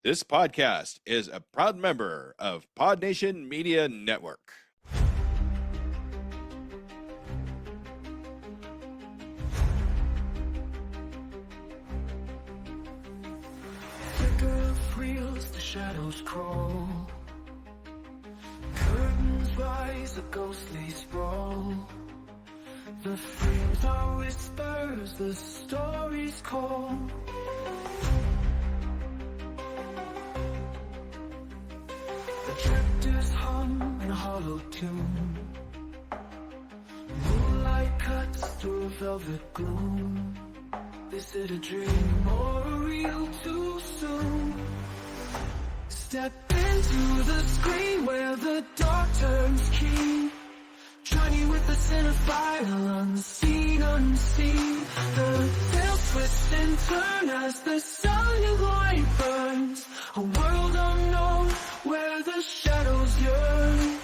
This podcast is a proud member of Pod Nation Media Network. Flicker of reels, the shadows crawl. Curtains rise, a ghostly sprawl. The frames are whispers, the stories call. The drifters hum in a hollow tune. Moonlight cuts through velvet gloom. Is it a dream or a real too soon? Step into the screen where the dark turns keen. Journey with the cinephile, unseen. The veils twist and turn as the silent light burns. A world unknown where the shadows yearn.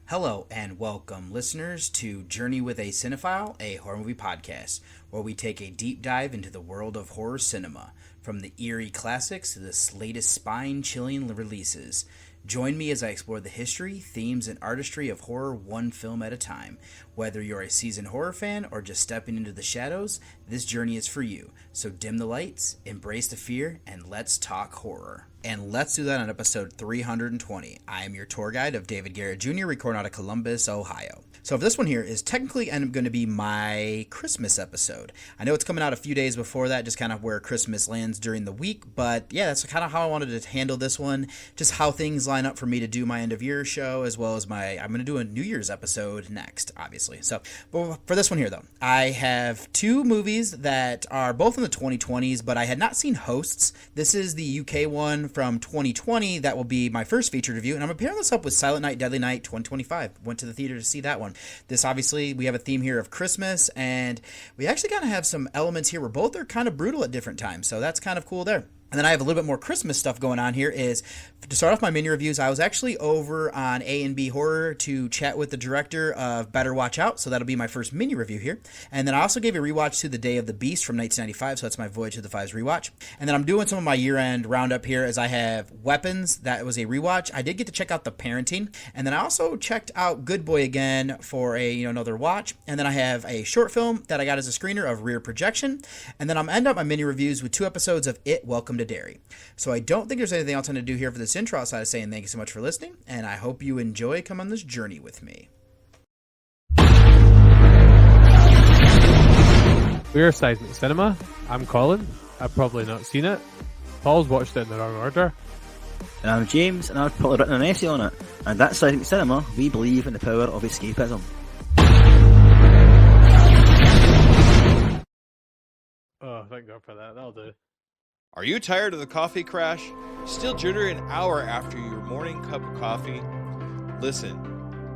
Hello and welcome, listeners, to Journey with a Cinephile, a horror movie podcast, where we take a deep dive into the world of horror cinema, from the eerie classics to the latest spine-chilling releases. Join me as I explore the history, themes, and artistry of horror one film at a time. Whether you're a seasoned horror fan or just stepping into the shadows, this journey is for you. So dim the lights, embrace the fear, and let's talk horror. And let's do that on episode 320. I am your tour guide of David Garrett Jr., recording out of Columbus, Ohio. So this one here is technically going to be my Christmas episode. I know it's coming out a few days before that, just kind of where Christmas lands during the week, but yeah, that's kind of how I wanted to handle this one, just how things line up for me to do my end of year show, as well as I'm going to do a New Year's episode next, obviously. So, but for this one here though, I have two movies that are both in the 2020s, but I had not seen Hosts. This is the UK one from 2020 that will be my first featured review, and I'm pairing this up with Silent Night, Deadly Night 2025. Went to the theater to see that one. This, obviously, we have a theme here of Christmas, and we actually kind of have some elements here where both are kind of brutal at different times, so that's kind of cool there. And then I have a little bit more Christmas stuff going on here. Is to start off my mini reviews, I was actually over on A&B Horror to chat with the director of Better Watch Out, so that'll be my first mini review here. And then I also gave a rewatch to The Day of the Beast from 1995, so that's my Voyage to the Fives rewatch. And then I'm doing some of my year-end roundup here as I have Weapons, that was a rewatch. I did get to check out The Parenting, and then I also checked out Good Boy again for another watch. And then I have a short film that I got as a screener of Rear Projection. And then I'm end up my mini reviews with 2 episodes of It, Welcome to Derry. So I don't think there's anything else I'm going to do here for this intro outside of saying thank you so much for listening, and I hope you enjoy coming on this journey with me. We're Seismic Cinema. I'm Colin. I've probably not seen it. Paul's watched it in the wrong order. And I'm James, and I've probably written an essay on it. And that's Seismic Cinema. We believe in the power of escapism. Oh, thank God for that. That'll do. Are you tired of the coffee crash? Still jittering an hour after your morning cup of coffee? Listen,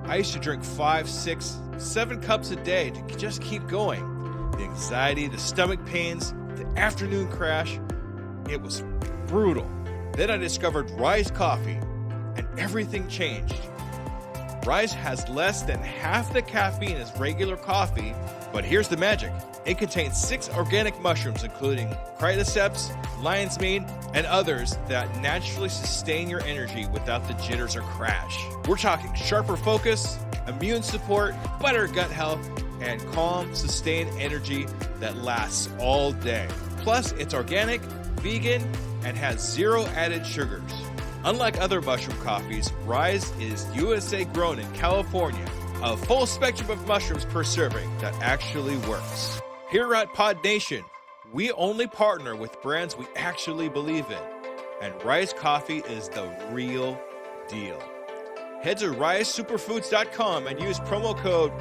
I used to drink 5, 6, 7 cups a day to just keep going. The anxiety, the stomach pains, the afternoon crash, it was brutal. Then I discovered Rise Coffee, and everything changed. Rise has less than half the caffeine as regular coffee, but here's the magic. It contains 6 organic mushrooms, including cordyceps, lion's mane, and others that naturally sustain your energy without the jitters or crash. We're talking sharper focus, immune support, better gut health, and calm, sustained energy that lasts all day. Plus, it's organic, vegan, and has 0 added sugars. Unlike other mushroom coffees, Rise is USA grown in California. A full spectrum of mushrooms per serving that actually works. Here at Pod Nation, we only partner with brands we actually believe in. And Rise Coffee is the real deal. Head to risesuperfoods.com and use promo code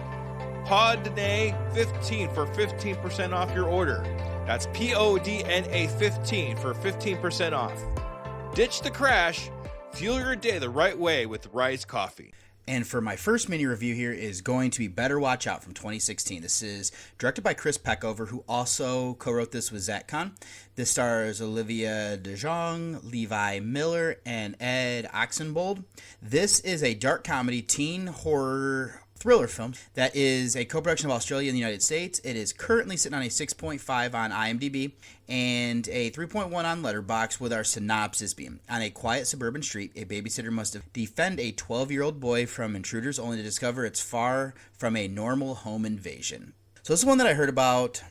PODNA15 for 15% off your order. That's PODNA 15 for 15% off. Ditch the crash, fuel your day the right way with Rise Coffee. And for my first mini review here is going to be Better Watch Out from 2016. This is directed by Chris Peckover, who also co-wrote this with Zach Kahn. This stars Olivia DeJonge, Levi Miller, and Ed Oxenbould. This is a dark comedy teen horror thriller film that is a co-production of Australia and the United States. It is currently sitting on a 6.5 on IMDb and a 3.1 on Letterboxd, with our synopsis being: on a quiet suburban street, a babysitter must defend a 12-year-old boy from intruders only to discover it's far from a normal home invasion. So this is one that I heard about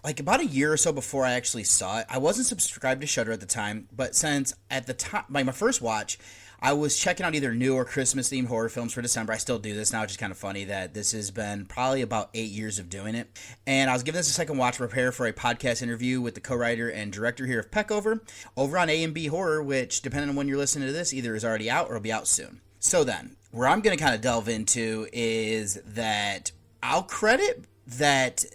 like about a year or so before I actually saw it. I wasn't subscribed to Shudder at the time, but since at the time, like my first watch, I was checking out either new or Christmas-themed horror films for December. I still do this now, which is kind of funny that this has been probably about 8 years of doing it. And I was giving this a second watch to prepare for a podcast interview with the co-writer and director here of Peckover over on A&B Horror, which, depending on when you're listening to this, either is already out or will be out soon. So then, where I'm going to kind of delve into is that I'll credit that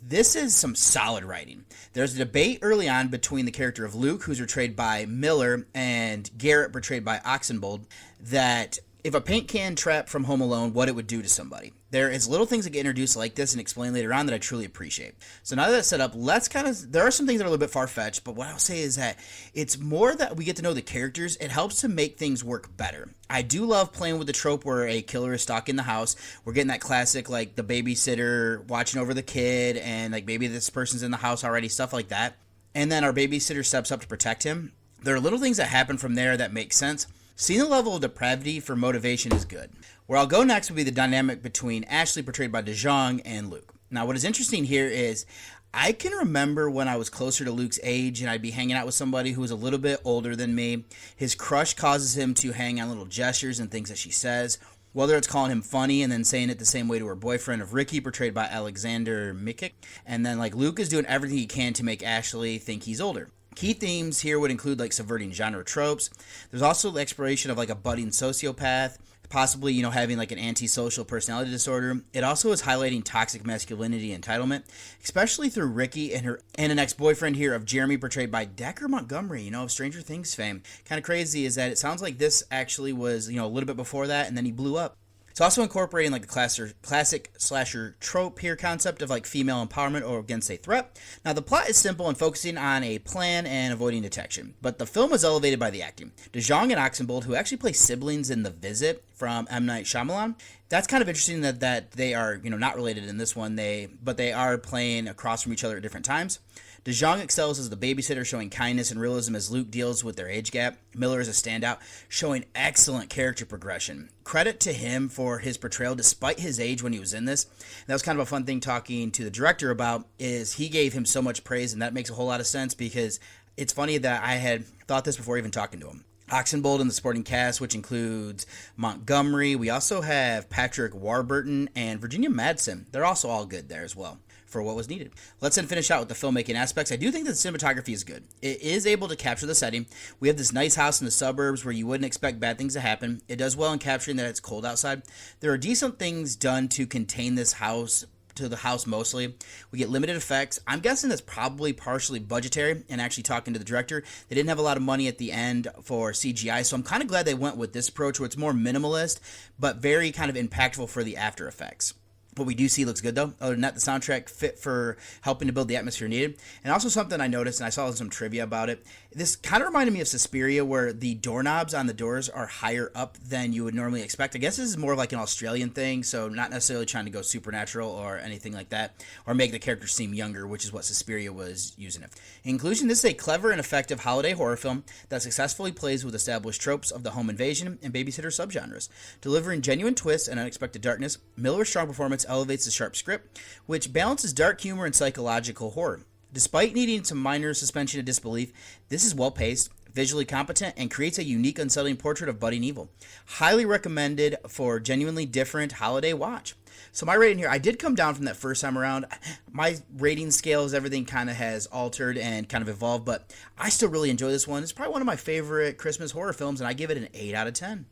this is some solid writing. There's a debate early on between the character of Luke, who's portrayed by Miller, and Garrett, portrayed by Oxenbould, that if a paint can trap from Home Alone, what it would do to somebody. There is little things that get introduced like this and explained later on that I truly appreciate. So now that that's set up, there are some things that are a little bit far-fetched, but what I'll say is that it's more that we get to know the characters. It helps to make things work better. I do love playing with the trope where a killer is stalking the house. We're getting that classic, like, the babysitter watching over the kid, and, like, maybe this person's in the house already, stuff like that. And then our babysitter steps up to protect him. There are little things that happen from there that make sense. Seeing the level of depravity for motivation is good. Where I'll go next will be the dynamic between Ashley, portrayed by DeJong, and Luke. Now, what is interesting here is I can remember when I was closer to Luke's age and I'd be hanging out with somebody who was a little bit older than me. His crush causes him to hang on little gestures and things that she says, whether it's calling him funny and then saying it the same way to her boyfriend of Ricky, portrayed by Alexander Mikic. And then, like, Luke is doing everything he can to make Ashley think he's older. Key themes here would include, like, subverting genre tropes. There's also the exploration of, like, a budding sociopath, possibly, having, like, an antisocial personality disorder. It also is highlighting toxic masculinity and entitlement, especially through Ricky and an ex-boyfriend here of Jeremy, portrayed by Decker Montgomery, of Stranger Things fame. Kind of crazy is that it sounds like this actually was, a little bit before that, and then he blew up. It's also incorporating, like, the classic slasher trope here concept of, like, female empowerment or against a threat. Now, the plot is simple and focusing on a plan and avoiding detection, but the film is elevated by the acting. DeJong and Oxenbould, who actually play siblings in The Visit from M. Night Shyamalan, that's kind of interesting that they are, not related in this one, but they are playing across from each other at different times. DeJong excels as the babysitter, showing kindness and realism as Luke deals with their age gap. Miller is a standout, showing excellent character progression. Credit to him for his portrayal despite his age when he was in this. And that was kind of a fun thing talking to the director about, is he gave him so much praise, and that makes a whole lot of sense because it's funny that I had thought this before even talking to him. Oxenbould in the supporting cast, which includes Montgomery. We also have Patrick Warburton and Virginia Madsen. They're also all good there as well for what was needed. Let's then finish out with the filmmaking aspects. I do think that the cinematography is good. It is able to capture the setting. We have this nice house in the suburbs where you wouldn't expect bad things to happen. It does well in capturing that it's cold outside. There are decent things done to contain this house to the house mostly. We get limited effects. I'm guessing that's probably partially budgetary, and actually talking to the director, they didn't have a lot of money at the end for CGI, so I'm kind of glad they went with this approach where it's more minimalist, but very kind of impactful for the after effects. What we do see looks good, though. Other than that, the soundtrack fit for helping to build the atmosphere needed. And also something I noticed, and I saw some trivia about it, this kind of reminded me of Suspiria, where the doorknobs on the doors are higher up than you would normally expect. I guess this is more like an Australian thing, so not necessarily trying to go supernatural or anything like that, or make the characters seem younger, which is what Suspiria was using it. In conclusion, this is a clever and effective holiday horror film that successfully plays with established tropes of the home invasion and babysitter subgenres. Delivering genuine twists and unexpected darkness, Miller's strong performance elevates the sharp script, which balances dark humor and psychological horror. Despite needing some minor suspension of disbelief, this is well-paced, visually competent, and creates a unique, unsettling portrait of budding evil. Highly recommended for genuinely different holiday watch. So my rating here, I did come down from that first time around. My rating scales, everything kind of has altered and kind of evolved, but I still really enjoy this one. It's probably one of my favorite Christmas horror films, and I give it an 8 out of 10.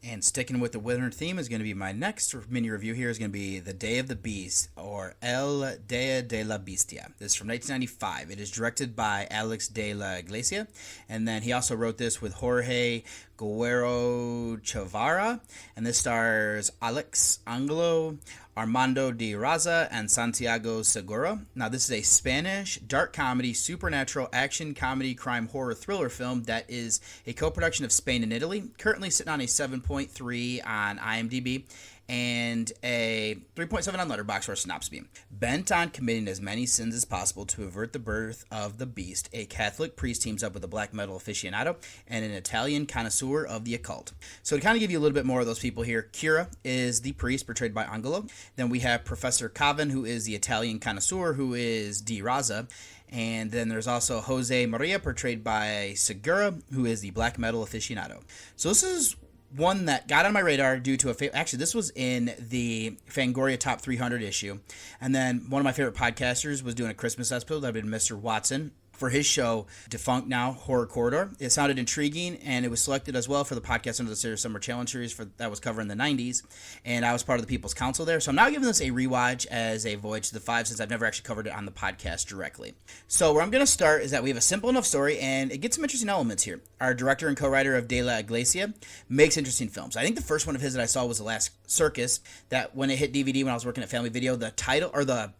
And sticking with the winter theme is going to be my next mini review here is going to be The Day of the Beast, or El Día de la Bestia. This is from 1995. It is directed by Alex de la Iglesia, and then he also wrote this with Jorge Guerrero Chavara, and this stars Alex Angelo, Armando de Raza, and Santiago Segura. Now, this is a Spanish dark comedy, supernatural, action, comedy, crime, horror, thriller film that is a co-production of Spain and Italy, currently sitting on a 7.3 on IMDb and a 3.7 on Letterboxd for a synopsis beam. Bent on committing as many sins as possible to avert the birth of the beast, a Catholic priest teams up with a black metal aficionado and an Italian connoisseur of the occult. So to kind of give you a little bit more of those people here, Kira is the priest portrayed by Angelo. Then we have Professor Cavan, who is the Italian connoisseur, who is Di Raza. And then there's also Jose Maria, portrayed by Segura, who is the black metal aficionado. So this is one that got on my radar due to actually, this was in the Fangoria Top 300 issue. And then one of my favorite podcasters was doing a Christmas episode. That would be Mr. Watson. For his show, defunct now, Horror Corridor. It sounded intriguing, and it was selected as well for the podcast under the Serious Summer Challenge series that was covering the 90s, and I was part of the People's Council there. So I'm now giving this a rewatch as a Voyage to the Five, since I've never actually covered it on the podcast directly. So where I'm going to start is that we have a simple enough story, and it gets some interesting elements here. Our director and co-writer of De La Iglesia makes interesting films. I think the first one of his that I saw was The Last Circus, that when it hit DVD when I was working at Family Video, the title, or the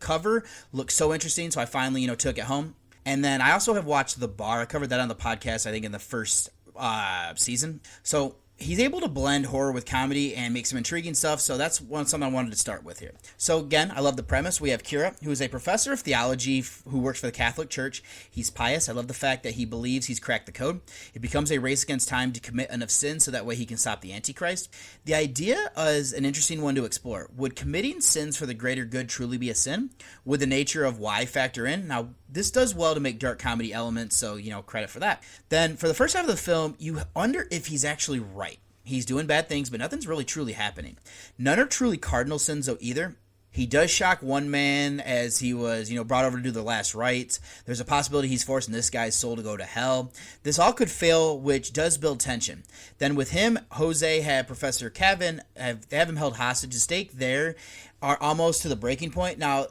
cover looked so interesting, so I finally, took it home. And then I also have watched The Bar. I covered that on the podcast, I think, in the first season. So he's able to blend horror with comedy and make some intriguing stuff, so that's something I wanted to start with here. So again, I love the premise. We have Kira, who is a professor of theology who works for the Catholic Church. He's pious. I love the fact that he believes he's cracked the code. It becomes a race against time to commit enough sin so that way he can stop the Antichrist. The idea is an interesting one to explore. Would committing sins for the greater good truly be a sin? Would the nature of why factor in? Now, this does well to make dark comedy elements, so, credit for that. Then, for the first half of the film, you wonder if he's actually right. He's doing bad things, but nothing's really truly happening. None are truly cardinal sins, though, either. He does shock one man as he was, brought over to do the last rites. There's a possibility he's forcing this guy's soul to go to hell. This all could fail, which does build tension. Then with him, Jose had Professor Cavan, they have him held hostage. The stake there are almost to the breaking point. Now,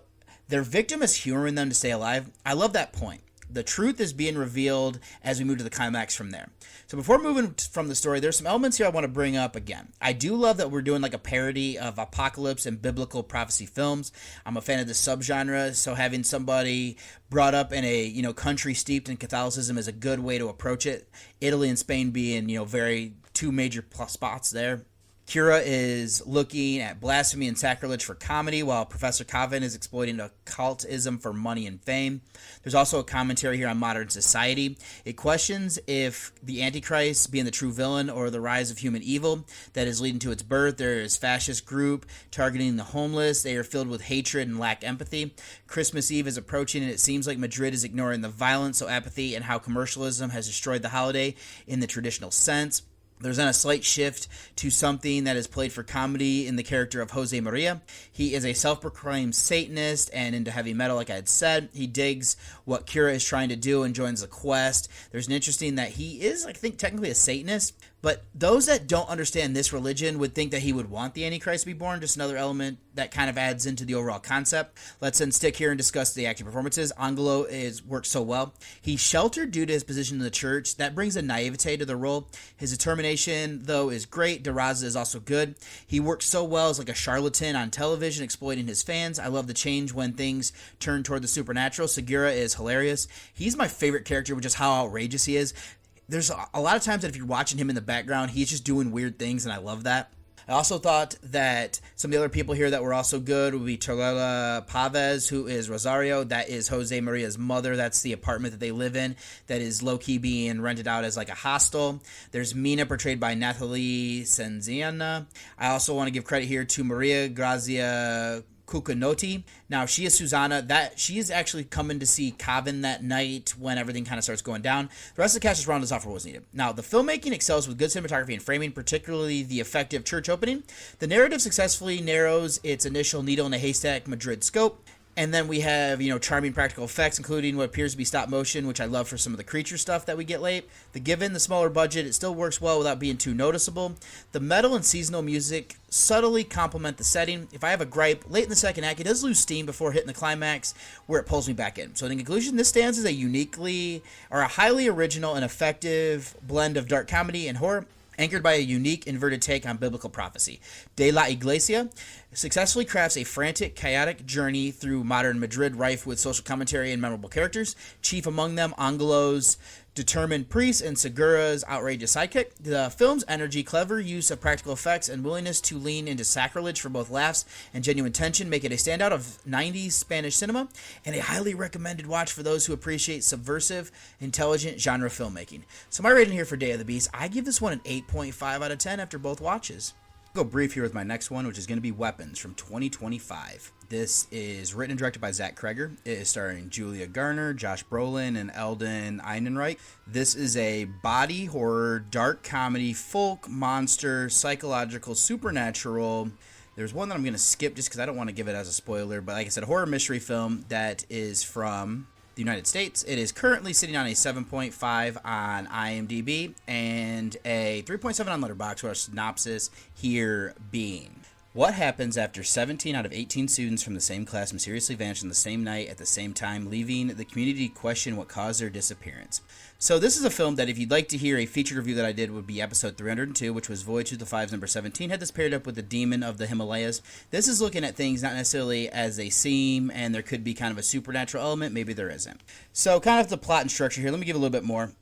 their victim is humoring them to stay alive. I love that point. The truth is being revealed as we move to the climax from there. So before moving from the story, there's some elements here I want to bring up again. I do love that we're doing like a parody of apocalypse and biblical prophecy films. I'm a fan of the subgenre, so having somebody brought up in a country steeped in Catholicism is a good way to approach it. Italy and Spain being very two major spots there. Kira is looking at blasphemy and sacrilege for comedy, while Professor Cavan is exploiting occultism for money and fame. There's also a commentary here on modern society. It questions if the Antichrist being the true villain or the rise of human evil that is leading to its birth. There is fascist group targeting the homeless. They are filled with hatred and lack empathy. Christmas Eve is approaching, and it seems like Madrid is ignoring the violence, so apathy, and how commercialism has destroyed the holiday in the traditional sense. There's then a slight shift to something that is played for comedy in the character of Jose Maria. He is a self-proclaimed Satanist and into heavy metal, like I had said. He digs what Kira is trying to do and joins the quest. There's an interesting that he is, I think, technically a Satanist, but those that don't understand this religion would think that he would want the Antichrist to be born. Just another element that kind of adds into the overall concept. Let's then stick here and discuss the acting performances. Angelo works so well. He's sheltered due to his position in the church. That brings a naivete to the role. His determination, though, is great. DeRaza is also good. He works so well as like a charlatan on television, exploiting his fans. I love the change when things turn toward the supernatural. Segura is hilarious. He's my favorite character, which is how outrageous he is. There's a lot of times that if you're watching him in the background, he's just doing weird things, and I love that. I also thought that some of the other people here that were also good would be Torella Pavez, who is Rosario. That is Jose Maria's mother. That's the apartment that they live in that is low-key being rented out as like a hostel. There's Mina, portrayed by Nathalie Senziana. I also want to give credit here to Maria Grazia Cucanotti. Now, she is Susanna. She is actually coming to see Cavan that night when everything kind of starts going down. The rest of the cast is rounded off for what was needed. Now, the filmmaking excels with good cinematography and framing, particularly the effective church opening. The narrative successfully narrows its initial needle in a haystack Madrid scope. And then we have, charming practical effects, including what appears to be stop motion, which I love for some of the creature stuff that we get late. Given the smaller budget, it still works well without being too noticeable. The metal and seasonal music subtly complement the setting. If I have a gripe, late in the second act, it does lose steam before hitting the climax, where it pulls me back in. So in conclusion, this stands as a highly original and effective blend of dark comedy and horror, anchored by a unique inverted take on biblical prophecy. De La Iglesia successfully crafts a frantic, chaotic journey through modern Madrid rife with social commentary and memorable characters. Chief among them, Angelo's determined priest and Segura's outrageous sidekick. The film's energy, clever use of practical effects, and willingness to lean into sacrilege for both laughs and genuine tension make it a standout of 90s Spanish cinema, and a highly recommended watch for those who appreciate subversive, intelligent genre filmmaking. So my rating here for Day of the Beast, I give this one an 8.5 out of 10 after both watches. I'll go brief here with my next one, which is going to be Weapons from 2025. This is written and directed by Zach Kreger. It is starring Julia Garner, Josh Brolin, and Eldon Ehrenreich. This is a body horror, dark comedy, folk, monster, psychological, supernatural. There's one that I'm going to skip just because I don't want to give it as a spoiler, but like I said, a horror mystery film that is from the United States. It is currently sitting on a 7.5 on IMDb and a 3.7 on Letterboxd, with our synopsis here being: what happens after 17 out of 18 students from the same class mysteriously vanish on the same night at the same time, leaving the community to question what caused their disappearance? So this is a film that if you'd like to hear a featured review that I did would be episode 302, which was Voyage to the Fives number 17. Had this paired up with the Demon of the Himalayas. This is looking at things not necessarily as they seem, and there could be kind of a supernatural element. Maybe there isn't. So kind of the plot and structure here. Let me give a little bit more.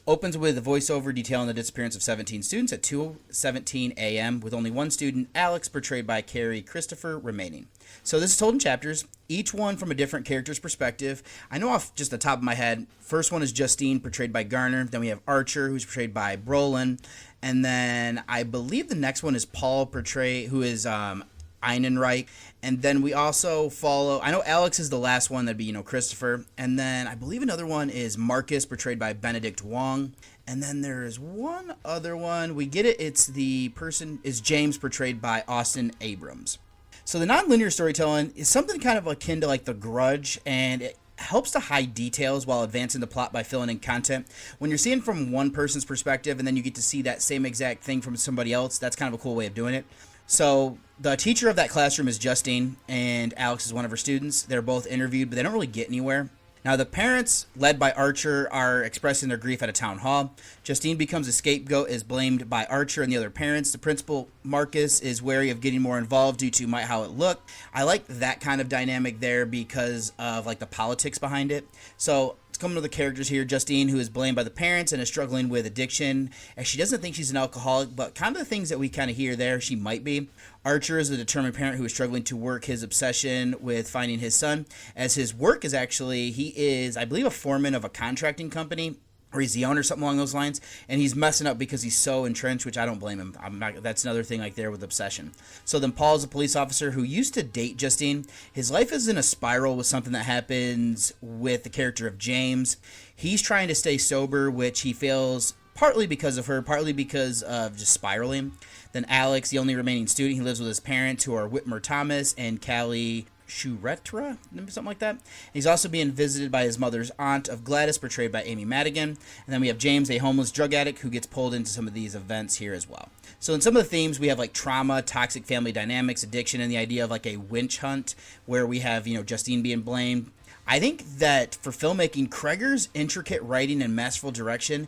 Opens with a voiceover detailing the disappearance of 17 students at 2:17 a.m. with only one student, Alex, portrayed by Carrie Christopher, remaining. So this is told in chapters, each one from a different character's perspective. I know off just the top of my head, first one is Justine, portrayed by Garner. Then we have Archer, who's portrayed by Brolin. And then I believe the next one is Paul, who is Einenreich. And then we also follow, I know Alex is the last one, that'd be, Christopher. And then I believe another one is Marcus, portrayed by Benedict Wong. And then there is one other one. We get it. It's the person is James, portrayed by Austin Abrams. So the non-linear storytelling is something kind of akin to like The Grudge, and it helps to hide details while advancing the plot by filling in content. When you're seeing from one person's perspective and then you get to see that same exact thing from somebody else, that's kind of a cool way of doing it. So the teacher of that classroom is Justine, and Alex is one of her students. They're both interviewed, but they don't really get anywhere. Now, the parents, led by Archer, are expressing their grief at a town hall. Justine becomes a scapegoat, is blamed by Archer and the other parents. The principal, Marcus, is wary of getting more involved due to how it looked. I like that kind of dynamic there because of the politics behind it. So let's come to the characters here. Justine, who is blamed by the parents and is struggling with addiction, as she doesn't think she's an alcoholic, but kind of the things that we kind of hear there, she might be. Archer is a determined parent who is struggling to work his obsession with finding his son, as his work is actually, he is, I believe, a foreman of a contracting company, or he's the owner, something along those lines, and he's messing up because he's so entrenched, which I don't blame him. That's another thing there with obsession. So then Paul's a police officer who used to date Justine. His life is in a spiral with something that happens with the character of James. He's trying to stay sober, which he fails partly because of her, partly because of just spiraling. Then Alex, the only remaining student, he lives with his parents, who are Whitmer Thomas and Callie Shuretra, something like that. He's also being visited by his mother's aunt of Gladys, portrayed by Amy Madigan. And then we have James, a homeless drug addict who gets pulled into some of these events here as well. So in some of the themes, we have trauma, toxic family dynamics, addiction, and the idea of a witch hunt, where we have, Justine being blamed. I think that for filmmaking, Kreger's intricate writing and masterful direction,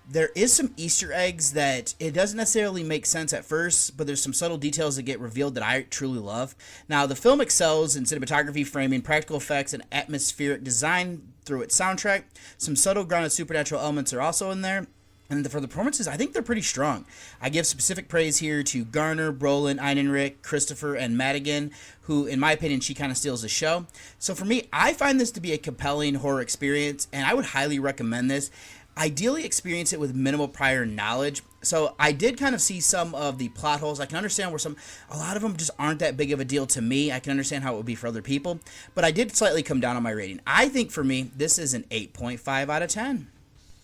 there is some Easter eggs that it doesn't necessarily make sense at first, but there's some subtle details that get revealed that I truly love. Now, the film excels in cinematography, framing, practical effects, and atmospheric design through its soundtrack. Some subtle, grounded supernatural elements are also in there. And for the performances, I think they're pretty strong. I give specific praise here to Garner, Brolin, Einenreich, Christopher, and Madigan, who, in my opinion, she kind of steals the show. So for me, I find this to be a compelling horror experience, and I would highly recommend this. Ideally experience it with minimal prior knowledge. So I did kind of see some of the plot holes. I can understand where a lot of them just aren't that big of a deal to me. I can understand how it would be for other people, but I did slightly come down on my rating. I think for me, this is an 8.5 out of 10.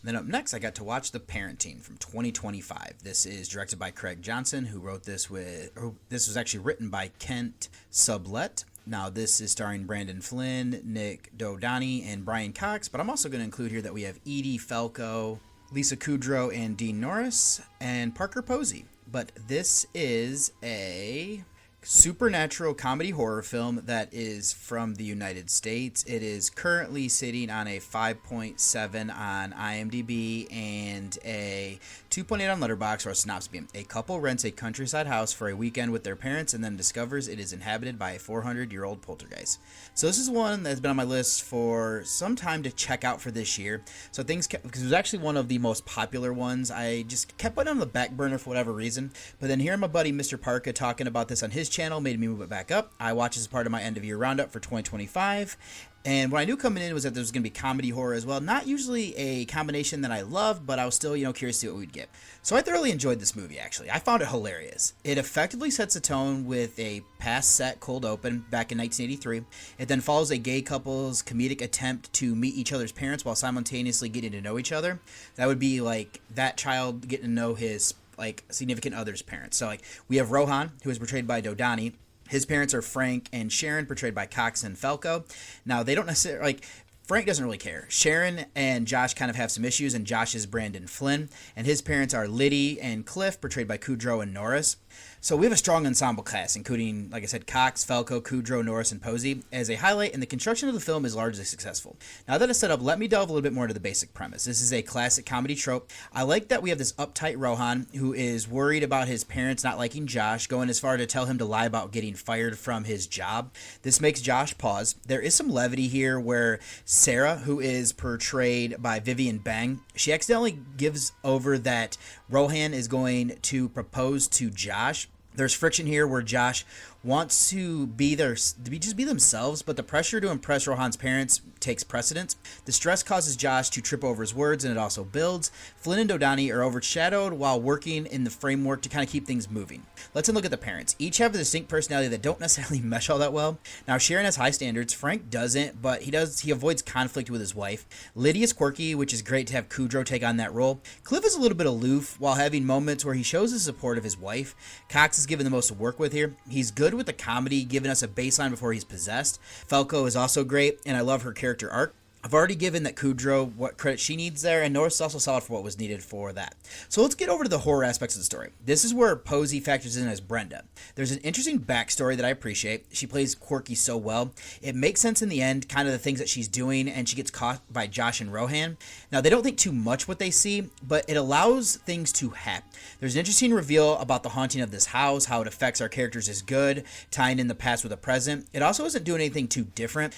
Then up next, I got to watch The Parenting from 2025. This is directed by Craig Johnson, who wrote this this was actually written by Kent Sublette. Now, this is starring Brandon Flynn, Nick Dodani, and Brian Cox, but I'm also going to include here that we have Edie Falco, Lisa Kudrow, and Dean Norris, and Parker Posey. But this is a supernatural comedy horror film that is from the United States. It is currently sitting on a 5.7 on IMDb and a 2.8 on Letterboxd, or a synopsis being: a couple rents a countryside house for a weekend with their parents and then discovers it is inhabited by a 400-year-old poltergeist. So this is one that's been on my list for some time to check out for this year. So because it was actually one of the most popular ones. I just kept putting it on the back burner for whatever reason. But then hearing my buddy Mr. Parka talking about this on his channel made me move it back up. I watched this as part of my end of year roundup for 2025. And what I knew coming in was that there was going to be comedy horror as well. Not usually a combination that I loved, but I was still, curious to see what we'd get. So I thoroughly enjoyed this movie, actually. I found it hilarious. It effectively sets a tone with a past set cold open back in 1983. It then follows a gay couple's comedic attempt to meet each other's parents while simultaneously getting to know each other. That would be like that child getting to know his significant other's parents. So we have Rohan, who is portrayed by Dodani. His parents are Frank and Sharon, portrayed by Cox and Falco. Now, they don't necessarily, Frank doesn't really care. Sharon and Josh kind of have some issues, and Josh is Brandon Flynn. And his parents are Liddy and Cliff, portrayed by Kudrow and Norris. So we have a strong ensemble cast, including, like I said, Cox, Falco, Kudrow, Norris, and Posey as a highlight, and the construction of the film is largely successful. Now that is set up, let me delve a little bit more into the basic premise. This is a classic comedy trope. I like that we have this uptight Rohan who is worried about his parents not liking Josh, going as far to tell him to lie about getting fired from his job. This makes Josh pause. There is some levity here where Sarah, who is portrayed by Vivian Bang, she accidentally gives over that Rohan is going to propose to Josh. There's friction here where Josh wants to just be themselves, but the pressure to impress Rohan's parents takes precedence. The stress causes Josh to trip over his words, and it also builds. Flynn and Dodani are overshadowed while working in the framework to kind of keep things moving. Let's look at the parents. Each have a distinct personality that don't necessarily mesh all that well. Now, Sharon has high standards. Frank doesn't, but he avoids conflict with his wife. Liddy is quirky, which is great to have Kudrow take on that role. Cliff is a little bit aloof while having moments where he shows the support of his wife. Cox is given the most to work with here. He's good with the comedy, giving us a baseline before he's possessed. Falco is also great, and I love her character arc. I've already given that Kudrow what credit she needs there, and Norris is also solid for what was needed for that. So let's get over to the horror aspects of the story. This is where Posey factors in as Brenda. There's an interesting backstory that I appreciate. She plays quirky so well. It makes sense in the end, kind of the things that she's doing, and she gets caught by Josh and Rohan. Now, they don't think too much what they see, but it allows things to happen. There's an interesting reveal about the haunting of this house, how it affects our characters is good, tying in the past with the present. It also isn't doing anything too different.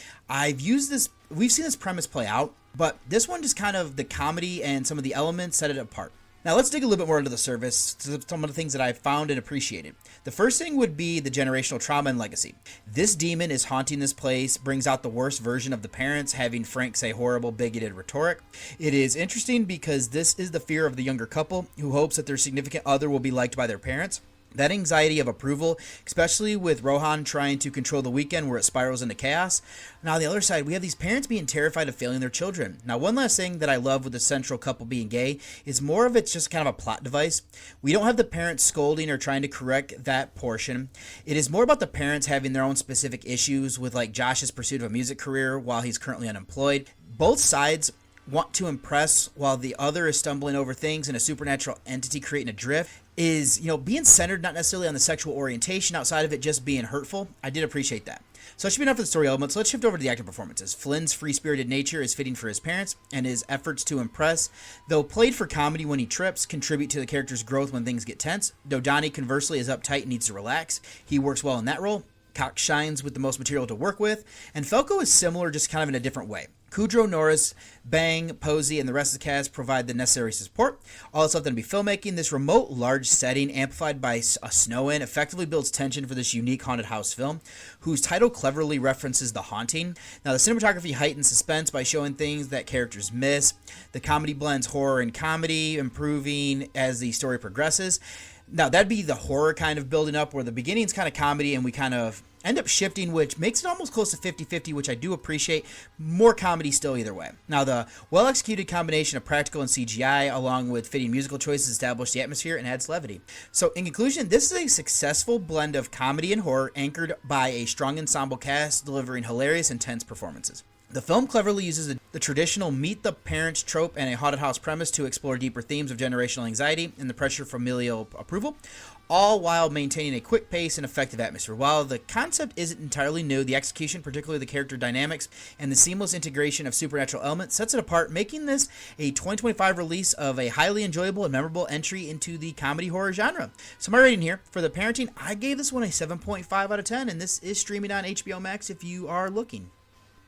We've seen this premise play out, but this one just kind of the comedy and some of the elements set it apart. Now let's dig a little bit more into the service, some of the things that I found and appreciated. The first thing would be the generational trauma and legacy. This demon is haunting this place, brings out the worst version of the parents, having Frank say horrible, bigoted rhetoric. It is interesting because this is the fear of the younger couple who hopes that their significant other will be liked by their parents. That anxiety of approval, especially with Rohan trying to control the weekend where it spirals into chaos. Now, on the other side, we have these parents being terrified of failing their children. Now, one last thing that I love with the central couple being gay is more of it's just kind of a plot device. We don't have the parents scolding or trying to correct that portion. It is more about the parents having their own specific issues with Josh's pursuit of a music career while he's currently unemployed. Both sides want to impress while the other is stumbling over things and a supernatural entity creating a drift. Is, being centered not necessarily on the sexual orientation outside of it just being hurtful. I did appreciate that. So that should be enough for the story elements. Let's shift over to the actor performances. Flynn's free-spirited nature is fitting for his parents, and his efforts to impress, though played for comedy when he trips, contribute to the character's growth when things get tense. Dodani, conversely, is uptight and needs to relax. He works well in that role. Cox shines with the most material to work with, and Falco is similar, just kind of in a different way. Kudrow, Norris, Bang, Posey, and the rest of the cast provide the necessary support. All that's left to be filmmaking. This remote, large setting, amplified by a snow-in, effectively builds tension for this unique haunted house film, whose title cleverly references the haunting. Now, the cinematography heightens suspense by showing things that characters miss. The comedy blends horror and comedy, improving as the story progresses. Now, that'd be the horror kind of building up, where the beginning's kind of comedy, and we kind of end up shifting, which makes it almost close to 50-50, which I do appreciate. More comedy still either way. Now, the well-executed combination of practical and CGI, along with fitting musical choices, establish the atmosphere and adds levity. So, in conclusion, this is a successful blend of comedy and horror, anchored by a strong ensemble cast, delivering hilarious, intense performances. The film cleverly uses the traditional meet the parents trope and a haunted house premise to explore deeper themes of generational anxiety and the pressure of familial approval. all while maintaining a quick pace and effective atmosphere. While the concept isn't entirely new, the execution, particularly the character dynamics and the seamless integration of supernatural elements, sets it apart, making this a 2025 release of a highly enjoyable and memorable entry into the comedy horror genre. So my rating here for the parenting, I gave this one a 7.5 out of 10, and this is streaming on HBO Max if you are looking.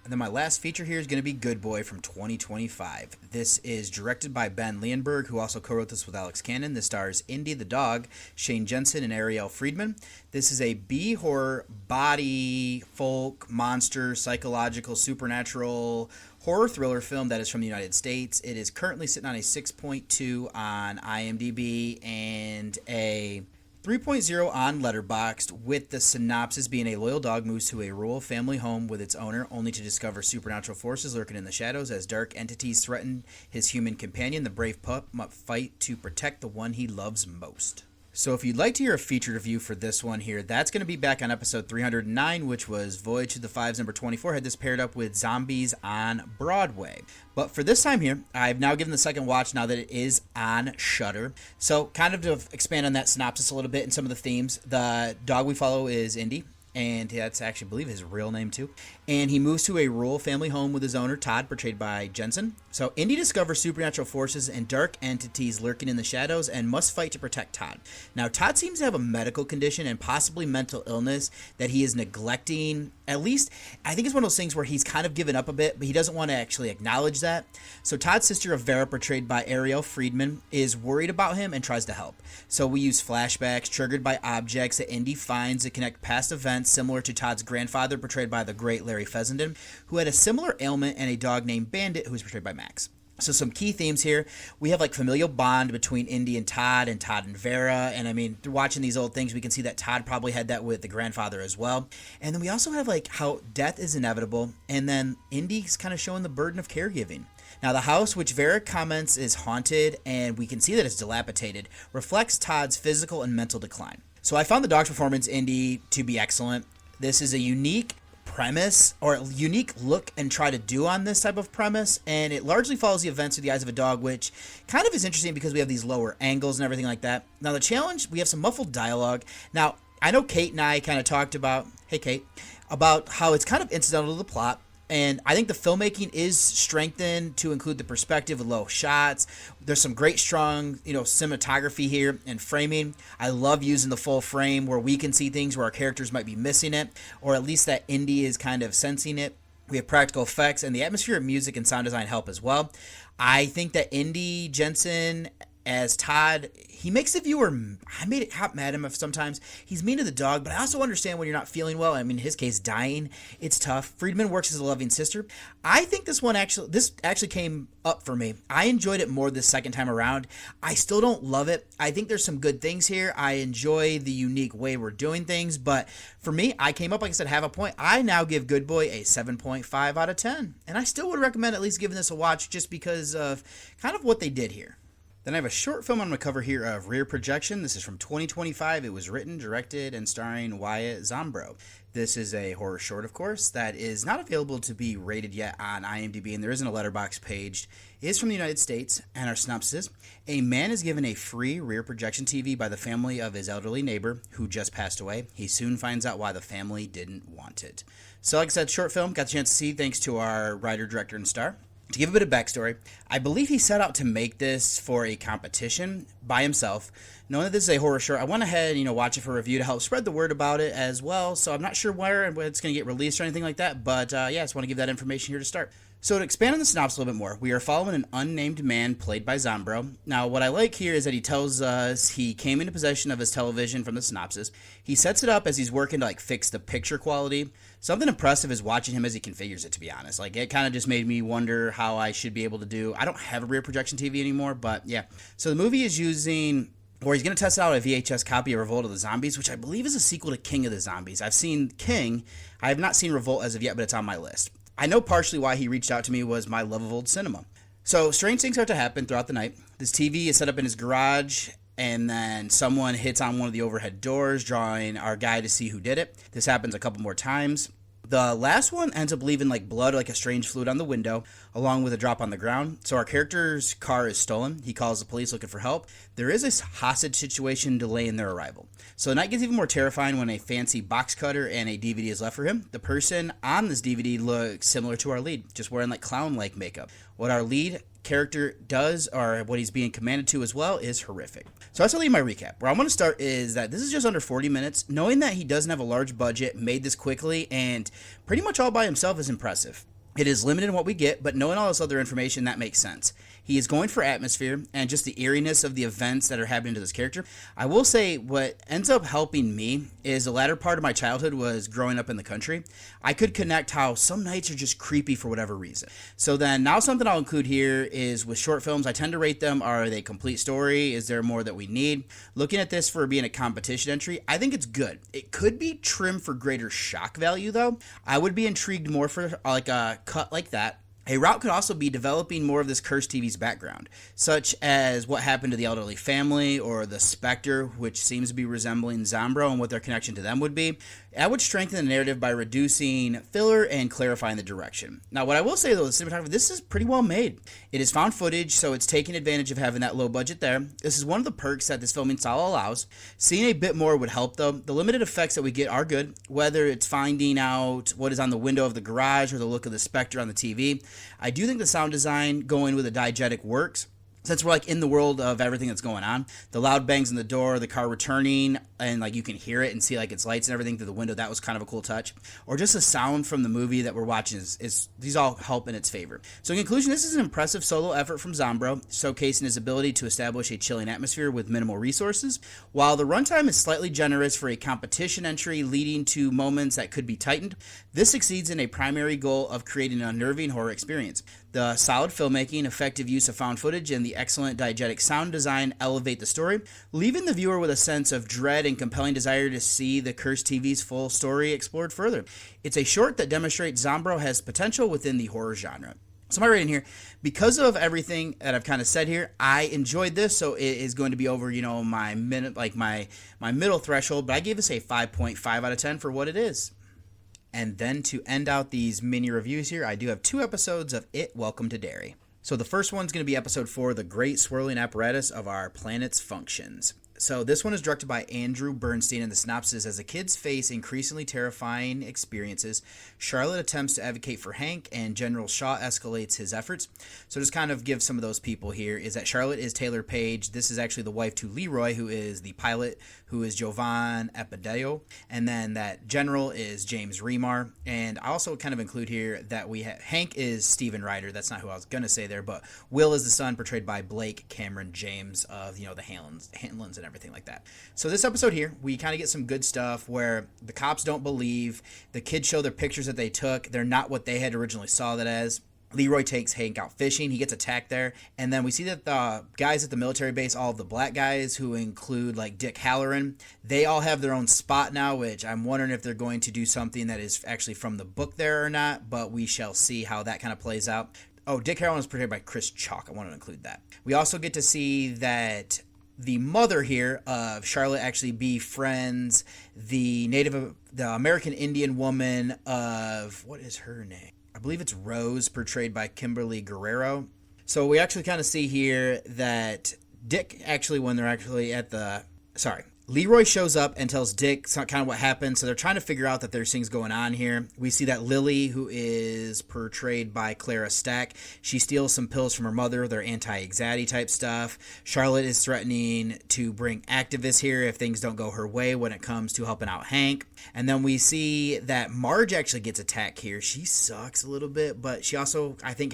And then my last feature here is going to be Good Boy from 2025. This is directed by Ben Leonberg, who also co-wrote this with Alex Cannon. This stars Indy the dog, Shane Jensen, and Ariel Friedman. This is a B-horror, body, folk, monster, psychological, supernatural horror thriller film that is from the United States. It is currently sitting on a 6.2 on IMDb and a 3.0 on Letterboxd, with the synopsis being a loyal dog moves to a rural family home with its owner, only to discover supernatural forces lurking in the shadows. As dark entities threaten his human companion, the brave pup must fight to protect the one he loves most. So if you'd like to hear a featured review for this one here, that's going to be back on episode 309, which was Voyage to the Fives number 24. I had this paired up with Zombies on Broadway. But for this time here, I've now given the second watch now that it is on Shudder. So kind of to expand on that synopsis a little bit and some of the themes, the dog we follow is Indy. And that's actually, I believe, his real name, too. And he moves to a rural family home with his owner, Todd, portrayed by Jensen. So Indy discovers supernatural forces and dark entities lurking in the shadows and must fight to protect Todd. Now, Todd seems to have a medical condition and possibly mental illness that he is neglecting. At least, I think it's one of those things where he's kind of given up a bit, but he doesn't want to actually acknowledge that. So Todd's sister, Vera, portrayed by Ariel Friedman, is worried about him and tries to help. So we use flashbacks triggered by objects that Indy finds to connect past events, similar to Todd's grandfather, portrayed by the great Larry Fessenden, who had a similar ailment, and a dog named Bandit, who is portrayed by Max. So some key themes here. We have like familial bond between Indy and Todd and Vera. And I mean, through watching these old things, we can see that Todd probably had that with the grandfather as well. And then we also have like how death is inevitable. And then Indy's kind of showing the burden of caregiving. Now, the house, which Vera comments is haunted, and we can see that it's dilapidated, reflects Todd's physical and mental decline. So I found the dog's performance, Indy, to be excellent. This is a unique premise, or a unique look and try to do on this type of premise, and it largely follows the events through the eyes of a dog, which kind of is interesting because we have these lower angles and everything like that. Now, the challenge, we have some muffled dialogue. Now, I know Kate and I kind of talked about, hey Kate, about how it's kind of incidental to the plot. And I think the filmmaking is strengthened to include the perspective with low shots. There's some great, strong, cinematography here and framing. I love using the full frame where we can see things where our characters might be missing it, or at least that Indy is kind of sensing it. We have practical effects, and the atmospheric music and sound design help as well. I think that Indy Jensen as Todd, he makes the viewer, I made it hot mad at him sometimes. He's mean to the dog, but I also understand when you're not feeling well. I mean, in his case, dying, it's tough. Friedman works as a loving sister. I think this actually came up for me. I enjoyed it more this second time around. I still don't love it. I think there's some good things here. I enjoy the unique way we're doing things, but for me, I came up, like I said, half a point. I now give Good Boy a 7.5 out of 10, and I still would recommend at least giving this a watch just because of kind of what they did here. Then I have a short film I'm going to cover here of Rear Projection. This is from 2025. It was written, directed, and starring Wyatt Zombro. This is a horror short, of course, that is not available to be rated yet on IMDb, and there isn't a letterbox page. It is from the United States, and our synopsis: a man is given a free rear projection TV by the family of his elderly neighbor, who just passed away. He soon finds out why the family didn't want it. So, like I said, short film, got the chance to see thanks to our writer, director, and star. To give a bit of backstory, I believe he set out to make this for a competition by himself. Knowing that this is a horror short, I went ahead and watch it for review to help spread the word about it as well. So I'm not sure where it's going to get released or anything like that, but I just want to give that information here to start. So to expand on the synopsis a little bit more, we are following an unnamed man played by Zombro. Now, what I like here is that he tells us he came into possession of his television from the synopsis. He sets it up as he's working to fix the picture quality. Something impressive is watching him as he configures it, to be honest. It kind of just made me wonder how I should be able to do. I don't have a rear projection TV anymore, but yeah. So the movie is using, or he's going to test out a VHS copy of Revolt of the Zombies, which I believe is a sequel to King of the Zombies. I've seen King. I have not seen Revolt as of yet, but it's on my list. I know partially why he reached out to me was my love of old cinema. So strange things start to happen throughout the night. This TV is set up in his garage, and then someone hits on one of the overhead doors, drawing our guy to see who did it. This happens a couple more times. The last one ends up leaving like blood or like a strange fluid on the window, along with a drop on the ground. So our character's car is stolen. He calls the police looking for help. There is a hostage situation delaying their arrival. So the night gets even more terrifying when a fancy box cutter and a DVD is left for him. The person on this DVD looks similar to our lead, just wearing like clown-like makeup. What our lead character does, or what he's being commanded to as well, is horrific. So that's really my recap. Where I want to start is that this is just under 40 minutes. Knowing that he doesn't have a large budget, made this quickly, and pretty much all by himself is impressive. It is limited in what we get, but knowing all this other information, that makes sense. He is going for atmosphere and just the eeriness of the events that are happening to this character. I will say what ends up helping me is the latter part of my childhood was growing up in the country. I could connect how some nights are just creepy for whatever reason. So then now something I'll include here is with short films, I tend to rate them. Are they complete story? Is there more that we need? Looking at this for being a competition entry, I think it's good. It could be trimmed for greater shock value though. I would be intrigued more for like a cut like that. A route could also be developing more of this Cursed TV's background, such as what happened to the elderly family or the Spectre, which seems to be resembling Zombro and what their connection to them would be. That would strengthen the narrative by reducing filler and clarifying the direction. Now, what I will say, though, the cinematography, this is pretty well made. It is found footage, so it's taking advantage of having that low budget there. This is one of the perks that this filming style allows. Seeing a bit more would help, though. The limited effects that we get are good, whether it's finding out what is on the window of the garage or the look of the Spectre on the TV. I do think the sound design going with a diegetic works. Since we're like in the world of everything that's going on, the loud bangs in the door, the car returning, and like you can hear it and see like its lights and everything through the window, that was kind of a cool touch. Or just the sound from the movie that we're watching is these all help in its favor. So in conclusion, this is an impressive solo effort from Zombro, showcasing his ability to establish a chilling atmosphere with minimal resources. While the runtime is slightly generous for a competition entry leading to moments that could be tightened, this succeeds in a primary goal of creating an unnerving horror experience. The solid filmmaking, effective use of found footage, and the excellent diegetic sound design elevate the story, leaving the viewer with a sense of dread and compelling desire to see the Cursed TV's full story explored further. It's a short that demonstrates Zombro has potential within the horror genre. So my rating here, because of everything that I've kind of said here, I enjoyed this, so it is going to be over, my middle threshold, but I gave this a 5.5 out of 10 for what it is. And then to end out these mini reviews here, I do have 2 episodes of It, Welcome to Derry. So the first one's going to be episode 4, The Great Swirling Apparatus of Our Planet's Functions. So this one is directed by Andrew Bernstein, and the synopsis: as the kids face increasingly terrifying experiences, Charlotte attempts to advocate for Hank, and General Shaw escalates his efforts. So just kind of give some of those people here is that Charlotte is Taylor Page. This is actually the wife to Leroy, who is the pilot, who is Jovan Epideo. And then that General is James Remar. And I also kind of include here that we have Hank is Steven Ryder. That's not who I was going to say there, but Will is the son, portrayed by Blake Cameron James of, the Hanlons and everything like that. So this episode here, we kind of get some good stuff where the cops don't believe, the kids show their pictures that they took, they're not what they had originally saw that as. Leroy takes Hank out fishing, he gets attacked there, and then we see that the guys at the military base, all of the black guys who include like Dick Halloran, they all have their own spot now, which I'm wondering if they're going to do something that is actually from the book there or not, but we shall see how that kind of plays out. Oh, Dick Halloran is portrayed by Chris Chalk. I want to include that. We also get to see that the mother here of Charlotte actually befriends the American Indian woman of, what is her name? I believe it's Rose, portrayed by Kimberly Guerrero. So we actually kind of see here that Dick actually, when they're actually at Leroy shows up and tells Dick kind of what happened. So they're trying to figure out that there's things going on here. We see that Lily, who is portrayed by Clara Stack, she steals some pills from her mother. They're anti-anxiety type stuff. Charlotte is threatening to bring activists here if things don't go her way when it comes to helping out Hank. And then we see that Marge actually gets attacked here. She sucks a little bit, but she also, I think,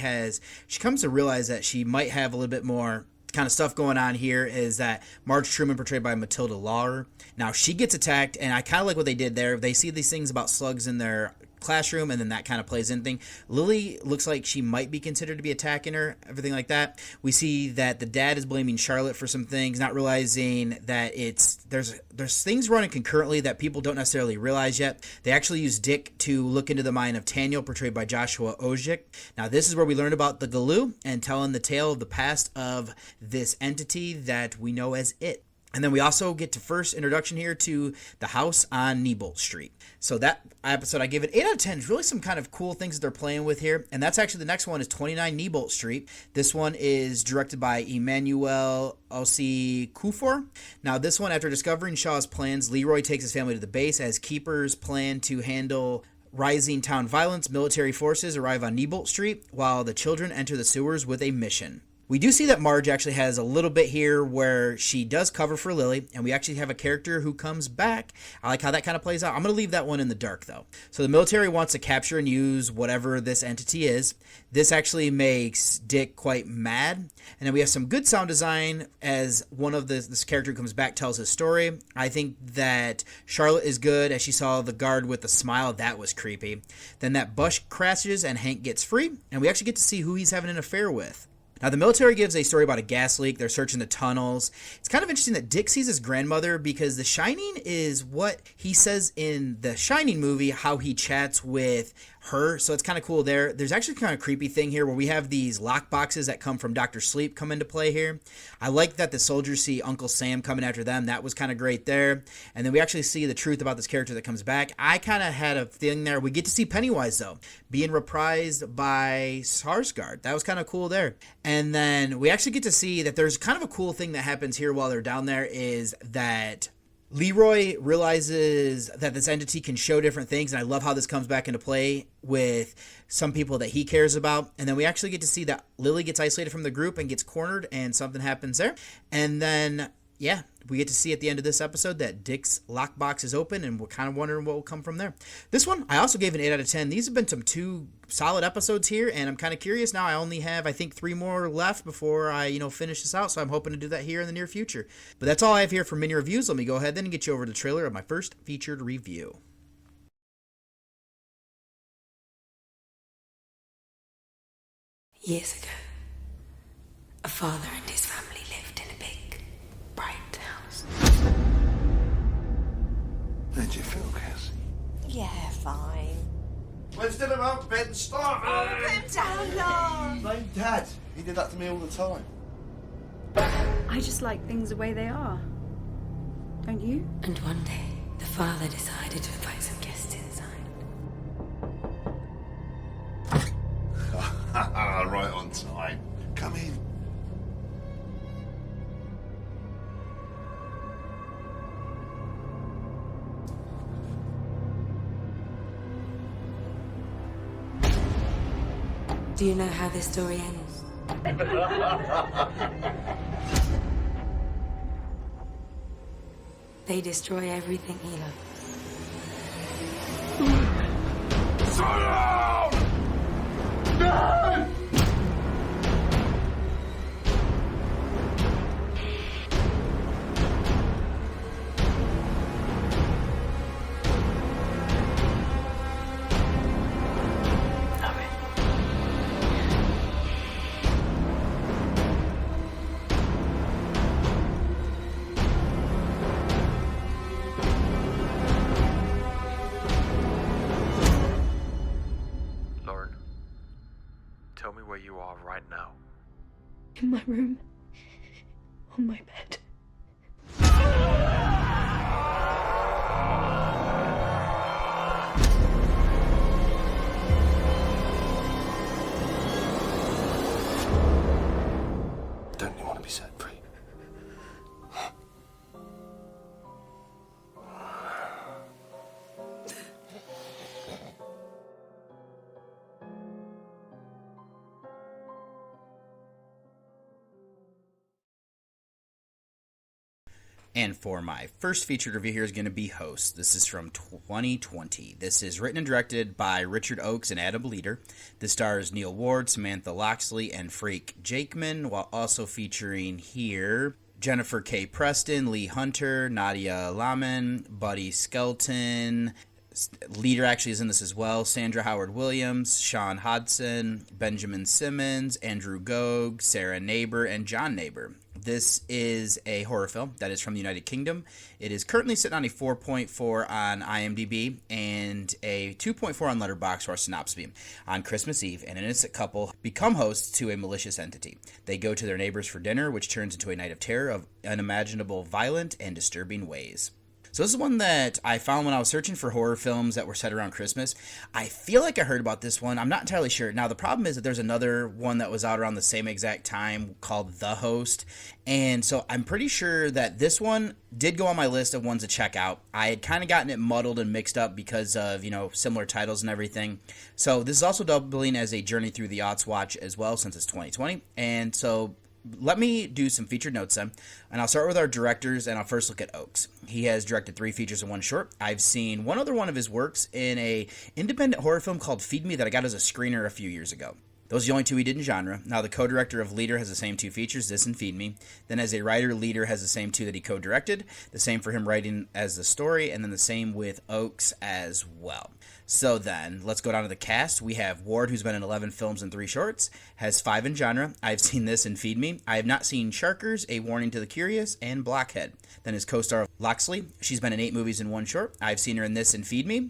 she comes to realize that she might have a little bit more kind of stuff going on here. Is that Marge Truman, portrayed by Matilda Lawler. Now she gets attacked, and I kind of like what they did there. They see these things about slugs in their classroom, and then that kind of plays in thing. Lily looks like she might be considered to be attacking her, everything like that. We see that the dad is blaming Charlotte for some things, not realizing that there's things running concurrently that people don't necessarily realize yet. They actually use Dick to look into the mind of Taniel, portrayed by Joshua Ojic. Now this is where we learn about the Galoo and telling the tale of the past of this entity that we know as It. And then we also get to first introduction here to the house on Neibolt Street. So that episode, I give it 8 out of 10. It's really some kind of cool things that they're playing with here. And that's actually the next one is 29 Neibolt Street. This one is directed by Emmanuel Osei Kufor. Now this one, after discovering Shaw's plans, Leroy takes his family to the base as keepers plan to handle rising town violence. Military forces arrive on Neibolt Street while the children enter the sewers with a mission. We do see that Marge actually has a little bit here where she does cover for Lily, and we actually have a character who comes back. I like how that kind of plays out. I'm going to leave that one in the dark, though. So the military wants to capture and use whatever this entity is. This actually makes Dick quite mad. And then we have some good sound design as one of this character who comes back tells his story. I think that Charlotte is good as she saw the guard with a smile. That was creepy. Then that bus crashes and Hank gets free, and we actually get to see who he's having an affair with. Now, the military gives a story about a gas leak. They're searching the tunnels. It's kind of interesting that Dick sees his grandmother because The Shining is what he says in the Shining movie, how he chats with her. So it's kind of cool there. There's actually kind of a creepy thing here where we have these lock boxes that come from Dr. Sleep come into play here. I like that the soldiers see Uncle Sam coming after them. That was kind of great there. And then we actually see the truth about this character that comes back. I kind of had a thing there. We get to see Pennywise, though, being reprised by Skarsgård. That was kind of cool there. And then we actually get to see that there's kind of a cool thing that happens here while they're down there is that Leroy realizes that this entity can show different things, and I love how this comes back into play with some people that he cares about. And then we actually get to see that Lily gets isolated from the group and gets cornered, and something happens there. And then, yeah, we get to see at the end of this episode that Dick's lockbox is open, and we're kind of wondering what will come from there. This one, I also gave an 8 out of 10. These have been some 2 solid episodes here, and I'm kind of curious now. I only have, I think, 3 more left before I, finish this out, so I'm hoping to do that here in the near future. But that's all I have here for mini reviews. Let me go ahead then and get you over to the trailer of my first featured review. Years ago, a father and his family lived in a big, bright house. How'd you feel, Cass? Yeah, fine. When's dinner out? Bed start. Oh, put him down, Lord. Blame Dad. He did that to me all the time. I just like things the way they are. Don't you? And one day, the father decided to invite some guests inside. Right on time. Come in. Do you know how this story ends? They destroy everything he loves. Slow down! Dad! Tell me where you are right now. In my room. On my bed. Don't you want to be set free? And for my first featured review here is going to be Host. This is from 2020. This is written and directed by Richard Oakes and Adam Leader. This stars Neil Ward, Samantha Loxley, and Freek Jakeman, while also featuring here Jennifer K. Preston, Lee Hunter, Nadia Laman, Buddy Skelton. Leader actually is in this as well. Sandra Howard Williams, Sean Hodson, Benjamin Simmons, Andrew Gogue, Sarah Neighbor, and John Neighbor. This is a horror film that is from the United Kingdom. It is currently sitting on a 4.4 on IMDb and a 2.4 on Letterboxd for our synopsis. On Christmas Eve, an innocent couple become hosts to a malicious entity. They go to their neighbors for dinner, which turns into a night of terror of unimaginable, violent, and disturbing ways. So this is one that I found when I was searching for horror films that were set around Christmas. I feel like I heard about this one. I'm not entirely sure. Now, the problem is that there's another one that was out around the same exact time called The Host. And so I'm pretty sure that this one did go on my list of ones to check out. I had kind of gotten it muddled and mixed up because of, similar titles and everything. So this is also doubling as a Journey Through the Aughts watch as well, since it's 2020. And so let me do some featured notes then, and I'll start with our directors, and I'll first look at Oakes. He has directed 3 features and 1 short. I've seen one other one of his works in a independent horror film called Feed Me that I got as a screener a few years ago. Those are the only 2 he did in genre. Now, the co-director of Leader has the same 2 features, this and Feed Me. Then as a writer, Leader has the same 2 that he co-directed, the same for him writing as the story, and then the same with Oakes as well. So then, let's go down to the cast. We have Ward, who's been in 11 films and 3 shorts, has 5 in genre. I've seen this in Feed Me. I have not seen Sharkers, A Warning to the Curious, and Blockhead. Then his co-star, Loxley. She's been in 8 movies and 1 short. I've seen her in this and Feed Me.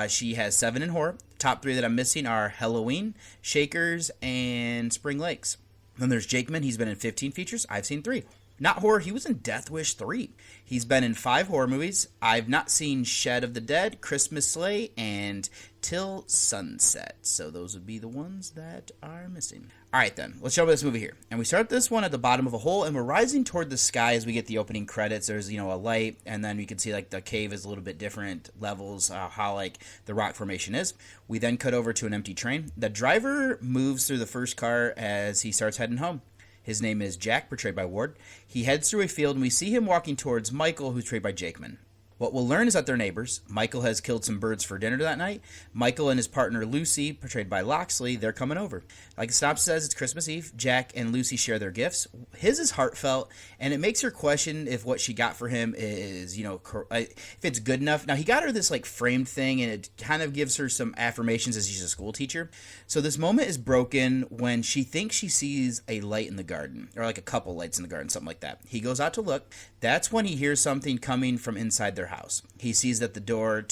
She has 7 in horror. Top 3 that I'm missing are Halloween, Shakers, and Spring Lakes. Then there's Jakeman. He's been in 15 features. I've seen 3. Not horror, he was in Death Wish 3. He's been in 5 horror movies. I've not seen Shed of the Dead, Christmas Sleigh, and Till Sunset. So those would be the ones that are missing. Alright then, let's jump into this movie here. And we start this one at the bottom of a hole, and we're rising toward the sky as we get the opening credits. There's, a light, and then you can see, the cave is a little bit different levels, how, the rock formation is. We then cut over to an empty train. The driver moves through the first car as he starts heading home. His name is Jack, portrayed by Ward. He heads through a field, and we see him walking towards Michael, who's portrayed by Jakeman. What we'll learn is that they're neighbors. Michael has killed some birds for dinner that night. Michael and his partner Lucy, portrayed by Loxley, they're coming over. Like the synopsis says, it's Christmas Eve. Jack and Lucy share their gifts. His is heartfelt, and it makes her question if what she got for him is, if it's good enough. Now, he got her this, framed thing, and it kind of gives her some affirmations as she's a school teacher. So this moment is broken when she thinks she sees a light in the garden, or a couple lights in the garden, something like that. He goes out to look. That's when he hears something coming from inside their house. He sees that the door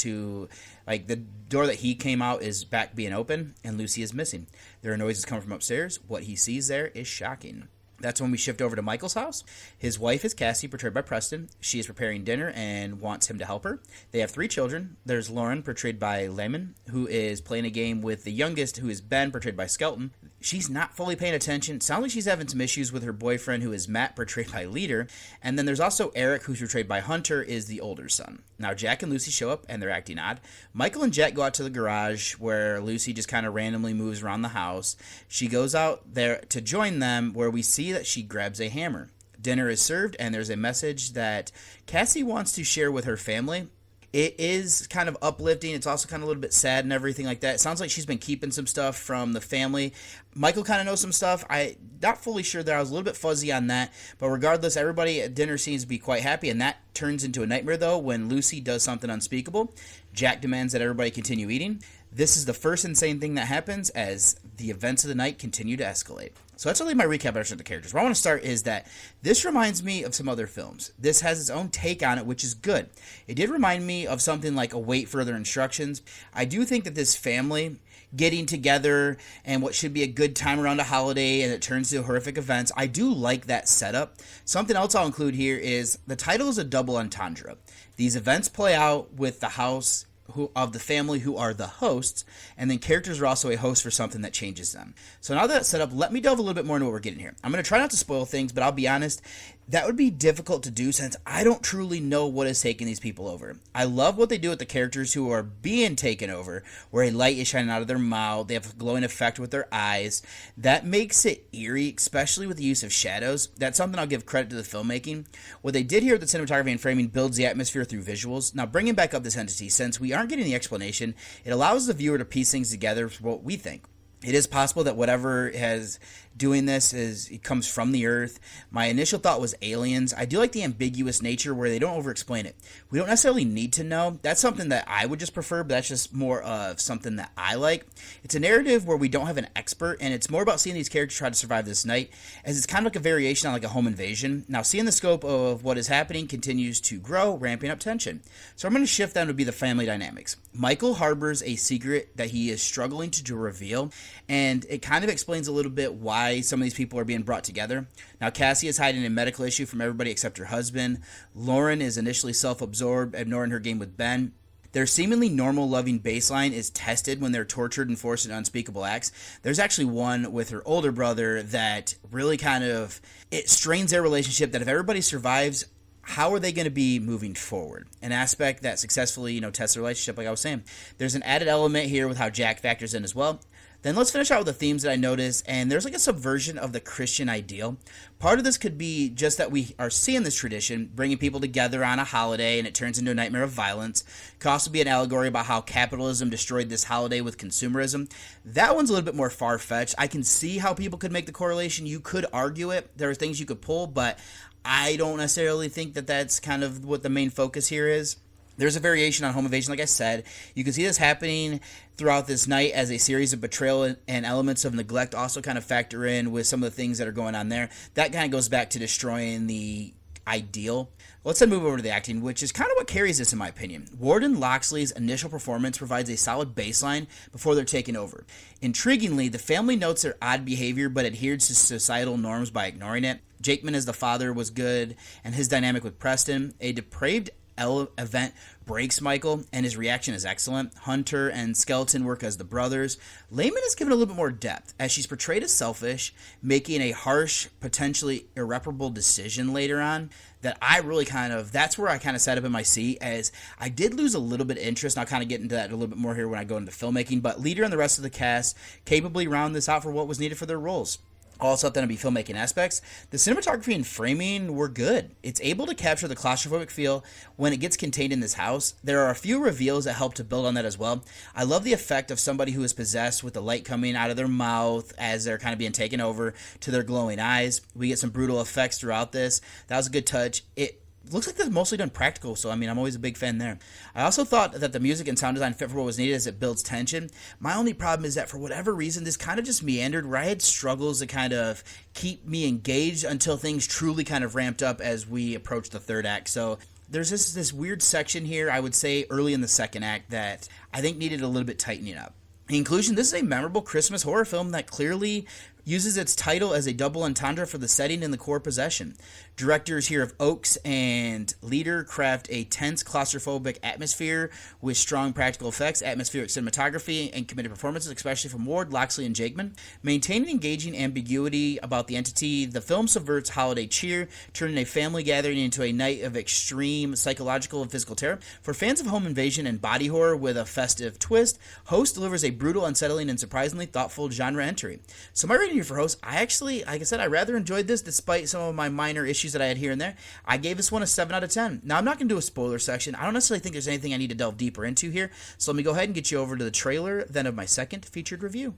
that he came out is back being open, and Lucy is missing. There are noises coming from upstairs. What he sees there is shocking. That's when we shift over to Michael's house. His wife is Cassie, portrayed by Preston. She is preparing dinner and wants him to help her. They have 3 children. There's Lauren, portrayed by Layman, who is playing a game with the youngest, who is Ben, portrayed by Skelton. She's not fully paying attention. Sounds like she's having some issues with her boyfriend, who is Matt, portrayed by Leader. And then there's also Eric, who's portrayed by Hunter, is the older son. Now, Jack and Lucy show up, and they're acting odd. Michael and Jack go out to the garage, where Lucy just kind of randomly moves around the house. She goes out there to join them, where we see that she grabs a hammer. Dinner is served, and there's a message that Cassie wants to share with her family. It is kind of uplifting. It's also kind of a little bit sad and everything like that. It sounds like she's been keeping some stuff from the family. Michael kind of knows some stuff. I'm not fully sure there. I was a little bit fuzzy on that. But regardless, everybody at dinner seems to be quite happy. And that turns into a nightmare, though, when Lucy does something unspeakable. Jack demands that everybody continue eating. This is the first insane thing that happens as the events of the night continue to escalate. So that's really my recap of the characters. Where I want to start is that this reminds me of some other films. This has its own take on it, which is good. It did remind me of something like Await Further Instructions. I do think that this family getting together and what should be a good time around a holiday, and it turns to horrific events, I do like that setup. Something else I'll include here is the title is a double entendre. These events play out with the house of the family who are the hosts, and then characters are also a host for something that changes them. So now that's set up, let me delve a little bit more into what we're getting here. I'm going to try not to spoil things, but I'll be honest, that would be difficult to do since I don't truly know what is taking these people over. I love what they do with the characters who are being taken over, where a light is shining out of their mouth, they have a glowing effect with their eyes. That makes it eerie, especially with the use of shadows. That's something I'll give credit to the filmmaking. What they did here with the cinematography and framing builds the atmosphere through visuals. Now, bringing back up this entity, since we aren't getting the explanation, it allows the viewer to piece things together for what we think. It is possible that whatever has doing this is it comes from the Earth. My initial thought was aliens. I do like the ambiguous nature where they don't over-explain it. We don't necessarily need to know. That's something that I would just prefer, but that's just more of something that I like. It's a narrative where we don't have an expert, and it's more about seeing these characters try to survive this night, as it's kind of like a variation on like a home invasion. Now, seeing the scope of what is happening continues to grow, ramping up tension. So I'm going to shift down to be the family dynamics. Michael harbors a secret that he is struggling to reveal, and it kind of explains a little bit why some of these people are being brought together. Now, Cassie is hiding a medical issue from everybody except her husband. Lauren is initially self-absorbed, ignoring her game with Ben. Their seemingly normal loving baseline is tested when they're tortured and forced into unspeakable acts. There's actually one with her older brother that really kind of, it strains their relationship that if everybody survives, how are they going to be moving forward? An aspect that successfully, tests the relationship, like I was saying. There's an added element here with how Jack factors in as well. Then let's finish out with the themes that I noticed, and there's like a subversion of the Christian ideal. Part of this could be just that we are seeing this tradition, bringing people together on a holiday, and it turns into a nightmare of violence. Could also be an allegory about how capitalism destroyed this holiday with consumerism. That one's a little bit more far-fetched. I can see how people could make the correlation. You could argue it. There are things you could pull, but I don't necessarily think that that's kind of what the main focus here is. There's a variation on home invasion, like I said. You can see this happening throughout this night as a series of betrayal and elements of neglect also kind of factor in with some of the things that are going on there. That kind of goes back to destroying the ideal. Let's then move over to the acting, which is kind of what carries this in my opinion. Warden Loxley's initial performance provides a solid baseline before they're taken over. Intriguingly, the family notes their odd behavior but adheres to societal norms by ignoring it. Jakeman as the father was good, and his dynamic with Preston. A depraved event breaks Michael, and his reaction is excellent. Hunter and Skeleton work as the brothers. Layman is given a little bit more depth, as she's portrayed as selfish, making a harsh, potentially irreparable decision later on that I really that's where I kind of sat up in my seat, as I did lose a little bit of interest, and I'll kind of get into that a little bit more here when I go into filmmaking, but Leader and the rest of the cast capably round this out for what was needed for their roles. Also, then it'll be filmmaking aspects. The cinematography and framing were good. It's able to capture the claustrophobic feel when it gets contained in this house. There are a few reveals that help to build on that as well. I love the effect of somebody who is possessed with the light coming out of their mouth as they're kind of being taken over to their glowing eyes. We get some brutal effects throughout this. That was a good touch. It looks like they're mostly done practical, so I'm always a big fan there. I also thought that the music and sound design fit for what was needed as it builds tension. My only problem is that for whatever reason, this kind of just meandered where I had struggles to kind of keep me engaged until things truly kind of ramped up as we approached the third act. So there's this weird section here, I would say, early in the second act that I think needed a little bit tightening up. In conclusion, this is a memorable Christmas horror film that clearly uses its title as a double entendre for the setting and the core possession. Directors here of Oaks and Leader craft a tense, claustrophobic atmosphere with strong practical effects, atmospheric cinematography, and committed performances, especially from Ward, Loxley, and Jakeman. Maintaining engaging ambiguity about the entity, the film subverts holiday cheer, turning a family gathering into a night of extreme psychological and physical terror. For fans of home invasion and body horror with a festive twist, Host delivers a brutal, unsettling, and surprisingly thoughtful genre entry. So my rating here for Host, I actually, like I said, I rather enjoyed this despite some of my minor issues that I had here and there. I gave this one a 7 out of 10. Now, I'm not going to do a spoiler section. I don't necessarily think there's anything I need to delve deeper into here, so let me go ahead and get you over to the trailer, then of my second featured review.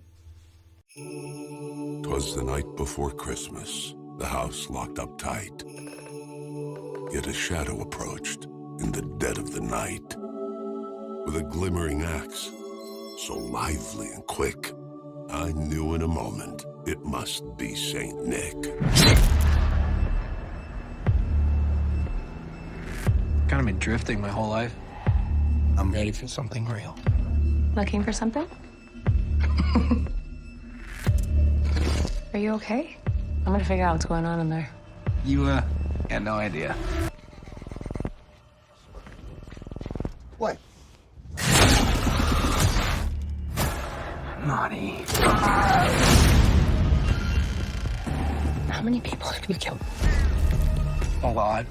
'Twas the night before Christmas, the house locked up tight. Yet a shadow approached in the dead of the night, with a glimmering axe, so lively and quick, I knew in a moment it must be Saint Nick. Kind of been drifting my whole life. I'm ready for something real. Looking for something? Are you okay? I'm gonna figure out what's going on in there. You, had no idea. What? Naughty. How many people have you killed? A lot.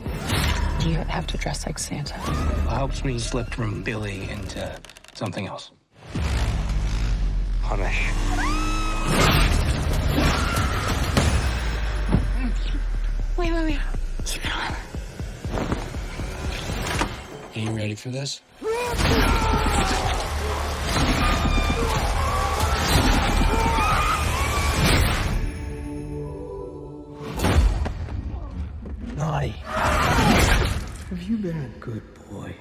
Do you have to dress like Santa? It helps me slip from Billy into something else. Punish. Wait. Keep it on. Are you ready for this? good boy.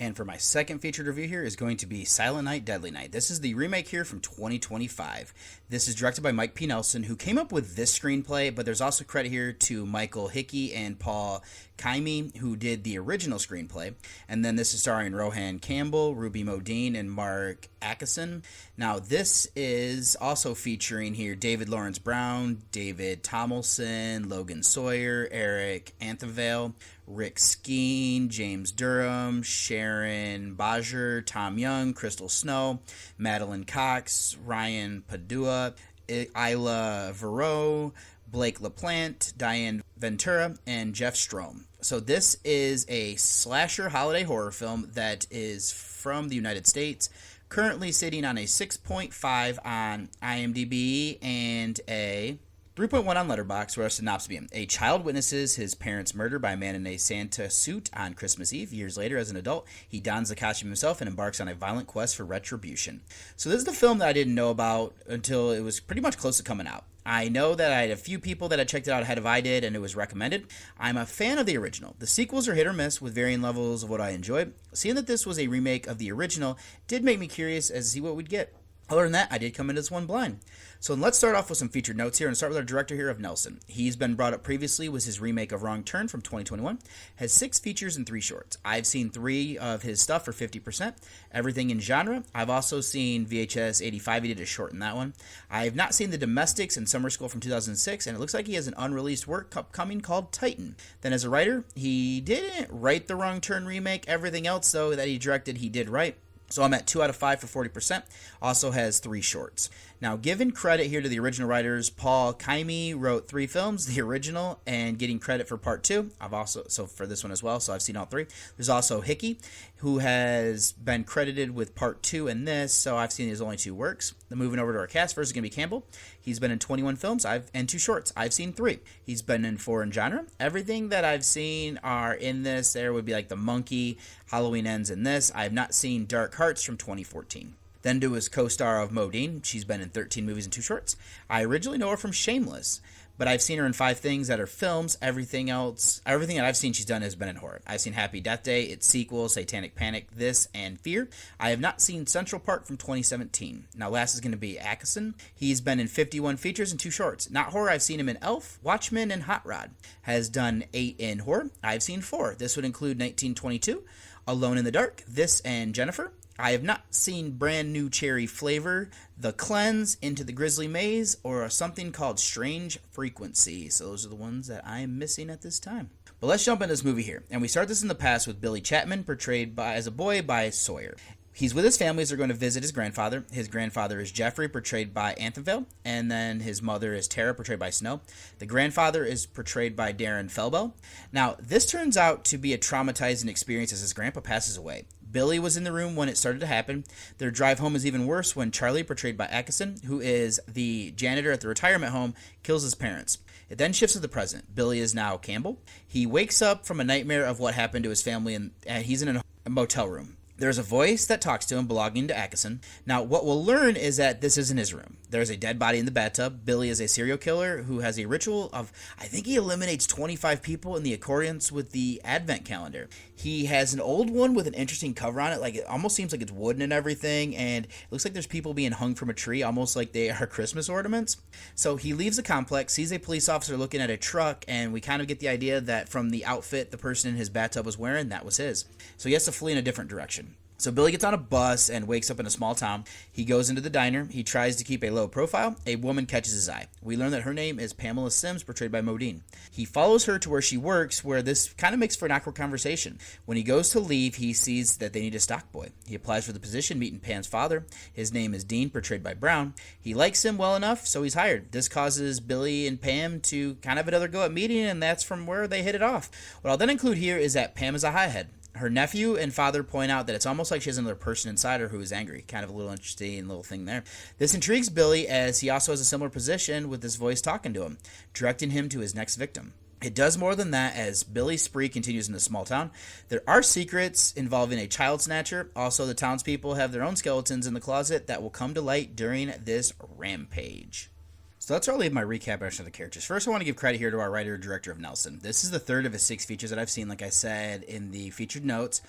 And for my second featured review here is going to be Silent Night, Deadly Night. This is the remake here from 2025. This is directed by Mike P. Nelson, who came up with this screenplay, but there's also credit here to Michael Hickey and Paul Kaimi, who did the original screenplay. And then this is starring Rohan Campbell, Ruby Modine, and Mark Atkinson. Now, this is also featuring here David Lawrence Brown, David Tomlinson, Logan Sawyer, Eric Anthonvale, Rick Skeen, James Durham, Sharon Bajer, Tom Young, Crystal Snow, Madeline Cox, Ryan Padua, Isla Verow, Blake LaPlante, Diane Ventura, and Jeff Strom. So this is a slasher holiday horror film that is from the United States, currently sitting on a 6.5 on IMDb and a 3.1 on Letterboxd, where a synopsis begins. A child witnesses his parents' murder by a man in a Santa suit on Christmas Eve. Years later, as an adult, he dons the costume himself and embarks on a violent quest for retribution. So this is the film that I didn't know about until it was pretty much close to coming out. I know that I had a few people that had checked it out ahead of I did, and it was recommended. I'm a fan of the original. The sequels are hit or miss with varying levels of what I enjoyed. Seeing that this was a remake of the original did make me curious as to see what we'd get. Other than that, I did come into this one blind. So let's start off with some featured notes here and start with our director here of Nelson. He's been brought up previously with his remake of Wrong Turn from 2021. Has 6 features and 3 shorts. I've seen 3 of his stuff for 50%. Everything in Genre. I've also seen VHS 85. He did a short in that one. I have not seen The Domestics and Summer School from 2006, and it looks like he has an unreleased work upcoming called Titan. Then as a writer, he didn't write the Wrong Turn remake. Everything else, though, that he directed, he did write. So I'm at 2 out of 5 for 40%. Also has 3 shorts. Now, given credit here to the original writers, Paul Kaimi wrote 3 films, the original, and getting credit for part 2. So for this one as well, so I've seen all 3. There's also Hickey, who has been credited with part 2 in this, so I've seen his only 2 works. Then moving over to our cast, first is going to be Campbell. He's been in 21 films and 2 shorts. I've seen 3. He's been in 4 in Genre. Everything that I've seen are in this. There would be like The Monkey, Halloween Ends in this. I have not seen Dark Hearts from 2014. Then to his co-star of Modine. She's been in 13 movies and 2 shorts. I originally know her from Shameless, but I've seen her in 5 things that are films. Everything that I've seen she's done has been in horror. I've seen Happy Death Day, its sequel, Satanic Panic, this, and Fear. I have not seen Central Park from 2017. Now last is going to be Atkinson. He's been in 51 features and 2 shorts. Not horror, I've seen him in Elf, Watchmen, and Hot Rod. Has done 8 in horror. I've seen 4. This would include 1922, Alone in the Dark, this, and Jennifer. I have not seen Brand New Cherry Flavor, The Cleanse, Into the Grizzly Maze, or something called Strange Frequency. So those are the ones that I am missing at this time. But let's jump into this movie here. And we start this in the past with Billy Chapman, portrayed as a boy by Sawyer. He's with his family as they're going to visit his grandfather. His grandfather is Jeffrey, portrayed by Anthonvale, and then his mother is Tara, portrayed by Snow. The grandfather is portrayed by Darren Felbel. Now, this turns out to be a traumatizing experience as his grandpa passes away. Billy was in the room when it started to happen. Their drive home is even worse when Charlie, portrayed by Atkinson, who is the janitor at the retirement home, kills his parents. It then shifts to the present. Billy is now Campbell. He wakes up from a nightmare of what happened to his family, and he's in a motel room. There's a voice that talks to him belonging to Atkinson. Now, what we'll learn is that this isn't his room. There's a dead body in the bathtub. Billy is a serial killer who has a ritual of, I think he eliminates 25 people in the accordance with the Advent calendar. He has an old one with an interesting cover on it. Like, it almost seems like it's wooden and everything, and it looks like there's people being hung from a tree, almost like they are Christmas ornaments. So he leaves the complex, sees a police officer looking at a truck, and we kind of get the idea that from the outfit the person in his bathtub was wearing, that was his. So he has to flee in a different direction. So Billy gets on a bus and wakes up in a small town. He goes into the diner. He tries to keep a low profile. A woman catches his eye. We learn that her name is Pamela Sims, portrayed by Modine. He follows her to where she works, where this kind of makes for an awkward conversation. When he goes to leave, he sees that they need a stock boy. He applies for the position, meeting Pam's father. His name is Dean, portrayed by Brown. He likes him well enough, so he's hired. This causes Billy and Pam to kind of have another go at meeting, and that's from where they hit it off. What I'll then include here is that Pam is a hothead. Her nephew and father point out that it's almost like she has another person inside her who is angry. Kind of a little interesting little thing there. This intrigues Billy, as he also has a similar position with this voice talking to him, directing him to his next victim. It does more than that, as Billy's spree continues in the small town. There are secrets involving a child snatcher. Also, the townspeople have their own skeletons in the closet that will come to light during this rampage. So that's where I'll leave my recap of the characters. First, I want to give credit here to our writer-director of Nelson. This is the third of his 6 features that I've seen, like I said, in the featured notes.